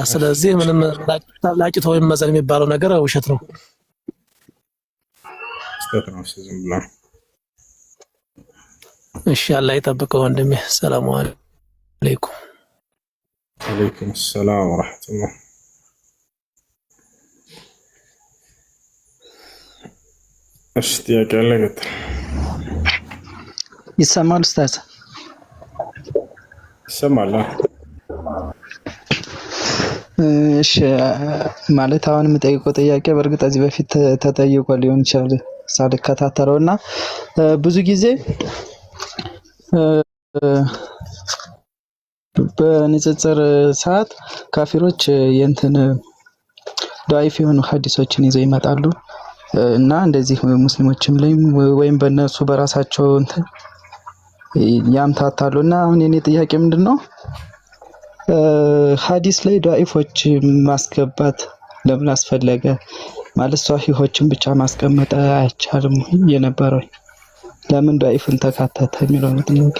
ስለዚህ ምንም ላጭቶ ይመዘን የሚባለው ነገር ውሸት ነው፣ ስህተት ነው። ዝም ብሎ እሺ። አላህ ይጠብቀው ወንድሜ። ሰላም አለይኩም። ወአለይኩም ሰላም ወራህመቱላህ። እሺ ጥያቄ አለ? ይሰማል ኡስታዝ? ይሰማል። እሺ ማለት አሁን የምጠይቀው ጥያቄ በእርግጥ እዚህ በፊት ተጠይቆ ሊሆን ይችላል ሳልከታተለውና ብዙ ጊዜ በንጽጽር ሰዓት ካፊሮች የእንትን ዳይፍ የሆኑ ሐዲሶችን ይዘው ይመጣሉ እና እንደዚህ ሙስሊሞችም ላይ ወይም በእነሱ በራሳቸው እንትን ያምታታሉ። እና አሁን የኔ ጥያቄ ምንድነው ሐዲስ ላይ ዳይፎች ማስገባት ለምን አስፈለገ? ማለት ሷሂሆችን ብቻ ማስቀመጥ አይቻልም የነበረው ለምን ዳይፍን ተካተተ የሚለው ነው ጥያቄ።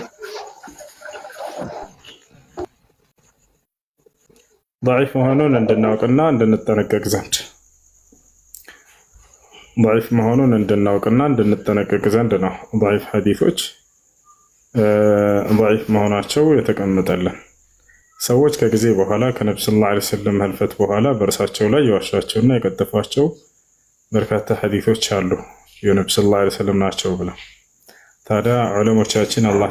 ضعيف መሆኑን እንድናውቅና እንድንጠነቀቅ ዘንድ ضعيف መሆኑን እንድናውቅና እንድንጠነቀቅ ዘንድ ነው። ضعيف ሐዲሶች ضعيف መሆናቸው የተቀመጠልን ሰዎች ከጊዜ በኋላ ከነብዩ ሰለላሁ ዐለይሂ ወሰለም ህልፈት በኋላ በእርሳቸው ላይ የዋሻቸውና የቀጠፏቸው በርካታ ሐዲሶች አሉ የነብዩ ሰለላሁ ዐለይሂ ወሰለም ናቸው ብለው። ታዲያ ዑለሞቻችን አላህ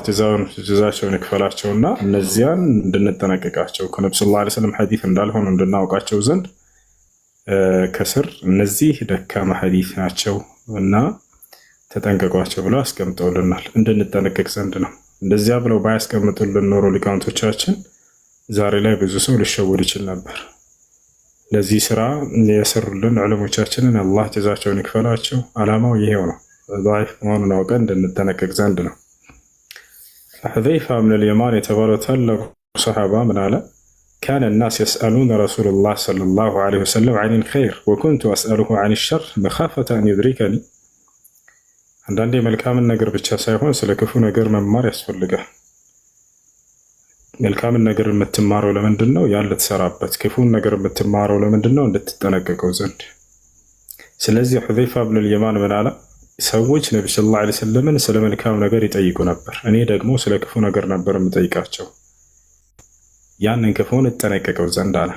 ጀዛቸውን ይክፈላቸውና እነዚያን እንድንጠነቀቃቸው ከነብዩ ሰለላሁ ዐለይሂ ወሰለም ሐዲስ እንዳልሆኑ እንድናውቃቸው ዘንድ ከስር እነዚህ ደካማ ሐዲስ ናቸው እና ተጠንቀቋቸው ብለው አስቀምጠውልናል እንድንጠነቀቅ ዘንድ ነው። እንደዚያ ብለው ባያስቀምጡልን ኖሮ ሊቃውንቶቻችን ዛሬ ላይ ብዙ ሰው ሊሸወድ ይችል ነበር። ለዚህ ስራ የሰሩልን ዑለሞቻችንን አላህ ጀዛቸውን ይክፈላቸው። አላማው ይሄው ነው፣ ضعيف መሆኑን አውቀን እንድንጠነቀቅ ዘንድ ነው። ሁዘይፋ ብን አልየማን የተባለው ታላቁ ሰሃባ ምን አለ? ካነ الناس يسألون رسول الله صلى الله عليه وسلم عن الخير وكنت أسأله عن الشر مخافة أن يدركني። አንዳንዴ መልካምን ነገር ብቻ ሳይሆን ስለ ክፉ ነገር መማር ያስፈልጋል። መልካምን ነገር የምትማረው ለምንድን ነው? ያን ልትሰራበት። ክፉን ነገር የምትማረው ለምንድን ነው? እንድትጠነቀቀው ዘንድ። ስለዚህ ሁዘይፋ ብን አልየማን ምን አለ? ሰዎች ነብዩ ሰለላሁ ዐለይሂ ወሰለምን ስለ መልካም ነገር ይጠይቁ ነበር፣ እኔ ደግሞ ስለ ክፉ ነገር ነበር የምጠይቃቸው፣ ያንን ክፉን እጠነቀቀው ዘንድ አለ።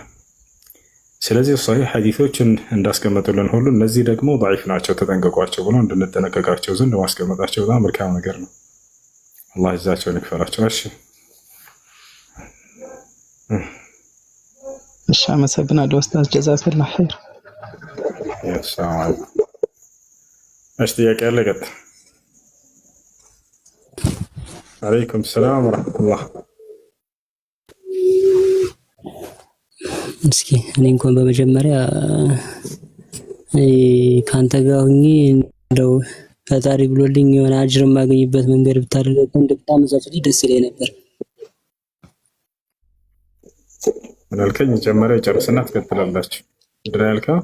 ስለዚህ ሷሂህ ሐዲሶችን እንዳስቀመጡልን ሁሉ እነዚህ ደግሞ ضعيف ናቸው፣ ተጠንቀቋቸው ብሎ እንድንጠነቀቃቸው ዘንድ ማስቀመጣቸው በጣም መልካም ነገር ነው። አላህ ጀዛቸውን ይክፈላቸው። እሺ አመሰግናለሁ ኡስታዝ ጀዛከላህ ኸይር። እሺ ጥያቄ አለ? ቀጥታ አለይኩም ሰላም ወራህመቱላህ። እስኪ እኔ እንኳን በመጀመሪያ ካንተ ጋር ሆኜ እንደው ፈጣሪ ብሎልኝ የሆነ አጅር የማገኝበት መንገድ ብታደርገኝ እንድታመቻችልኝ ደስ ይለኝ ነበር። ምን አልከኝ? ጀመረ ጨርስና ትከተላላችሁ። ምንድን ያልከው?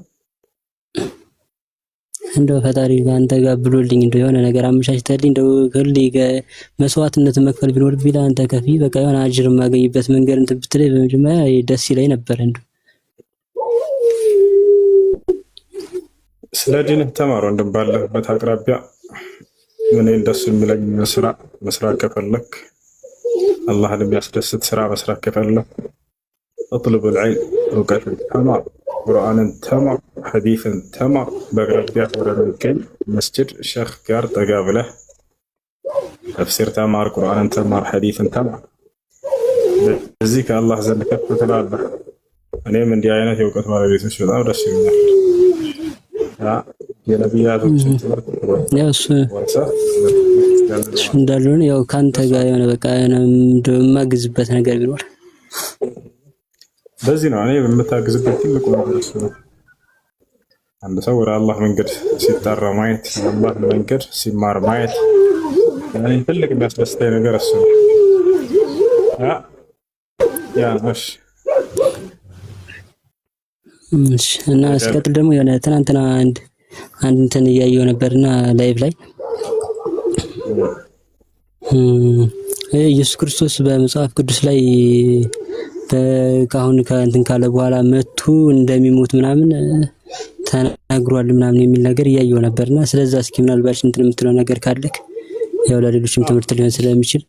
እንደው ፈጣሪ ካንተ ጋር ብሎልኝ እንደው የሆነ ነገር አመቻችተልኝ እንደው ከል መስዋዕትነት መክፈል ቢኖርብኝ ለአንተ ከፊ በቃ የሆነ አጅር የማገኝበት መንገድ እንትን ብትለኝ በመጀመሪያ ደስ ይለኝ ነበር። እንደው ስለ ዲንህ ተማር ወንድም፣ ባለህበት አቅራቢያ ምን እንደሱ የሚለኝ ስራ መስራት ከፈለክ፣ አላህን የሚያስደስት ስራ መስራት ከፈለክ اطلب العلم እውቀት ተማር። ቁርአንን ተማር፣ ሐዲስን ተማር። በአቅራቢያ ወደሚገኝ መስጂድ ሸኽ ጋር ጠጋ ብለህ ተፍሲር ተማር፣ ቁርአንን ተማር፣ ሐዲስን ተማር። በዚህ ከአላህ ዘንድ ከፍ ትላለህ። እኔም እንዲህ አይነት የእውቀት ባለቤቶች በጣም ደስ ይሉኛል። የነቢያቶችን ትምህርት እሱ እንዳልሆነ ያው ከአንተ ጋር የሆነ በቃ የማግዝበት ነገር ቢኖር በዚህ ነው። እኔ የምታግዝበት ትልቁ ነገር እሱ ነው። አንድ ሰው ወደ አላህ መንገድ ሲጠራ ማየት፣ የአላህ መንገድ ሲማር ማየት እኔ ትልቅ የሚያስደስተኝ ነገር እሱ ነው። እና ሲቀጥል ደግሞ የሆነ ትናንትና አንድ እንትን እያየሁ ነበርና ላይቭ ላይ ኢየሱስ ክርስቶስ በመጽሐፍ ቅዱስ ላይ ካሁን ከእንትን ካለ በኋላ መጥቶ እንደሚሞት ምናምን ተናግሯል ምናምን የሚል ነገር እያየሁ ነበርና ስለዛ እስኪ ምናልባት እንትን የምትለው ነገር ካለክ ያው ለሌሎችም ትምህርት ሊሆን ስለሚችል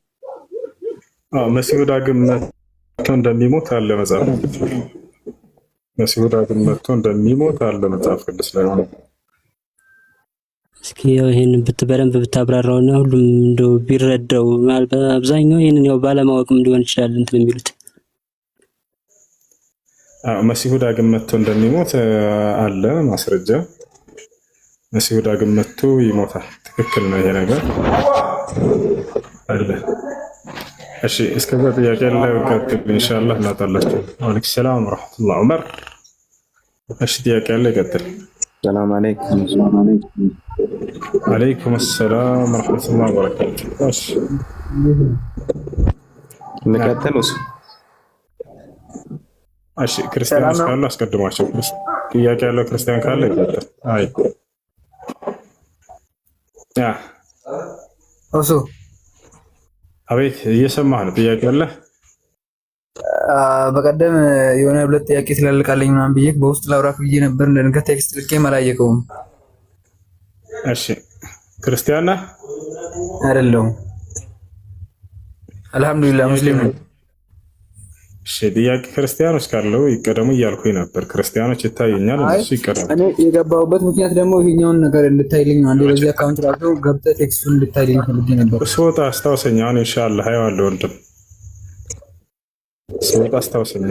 መሲሁ ዳግም መጥቶ እንደሚሞት አለ መጽሐፍ ቅዱስ። መሲሁ ዳግም መጥቶ እንደሚሞት አለ መጽሐፍ ቅዱስ ላይ ሆነ። እስኪ ያው ይሄን በደንብ ብታብራራውና ሁሉም እንደው ቢረዳው አብዛኛው ይሄንን ያው ባለማወቅም ሊሆን ይችላል እንትን የሚሉት መሲሁ ዳግም መጥቶ እንደሚሞት አለ ማስረጃ። መሲሁ ዳግም መጥቶ ይሞታል። ትክክል ነው ይሄ ነገር አለ። እሺ እስከዛ ጥያቄ ላይ ቀጥል ኢንሻአላህ እናጣላችሁ። ወአለይኩም ሰላም ወራህመቱላህ ዑመር። እሺ ጥያቄ ላይ ቀጥል። ሰላም አለይኩም። ወአለይኩም ሰላም ወራህመቱላህ ወበረካቱ። እሺ እንቀጥልስ? እሺ ክርስቲያኖች ካሉ አስቀድሟቸው። ጥያቄ ያለው ክርስቲያን ካለ ይቀጥል። አይ እሱ አቤት እየሰማህ ነው። ጥያቄ አለ? በቀደም የሆነ ሁለት ጥያቄ ስላልቃለኝ ምናምን ብዬ በውስጥ ላውራክ ብዬ ነበር። እንደነገ ቴክስት ልኬም አላየከውም። እሺ ክርስቲያን ነህ? አይደለሁም። አልሐምዱሊላህ ሙስሊም ነኝ። እሺ ጥያቄ ክርስቲያኖች ካለው ይቀደሙ እያልኩኝ ነበር። ክርስቲያኖች ይታዩኛል፣ እነሱ ይቀደሙ። እኔ የገባሁበት ምክንያት ደግሞ ይሄኛውን ነገር እንድታይልኝ ነው። አንዴ በዚህ አካውንት ራሱ ገብተህ ቴክስቱን እንድታይልኝ ፈልጌ ነበር። ስወጣ አስታውሰኝ። አሁን ኢንሻአላህ አየዋለሁ። ወንድም ስወጣ አስታውሰኝ።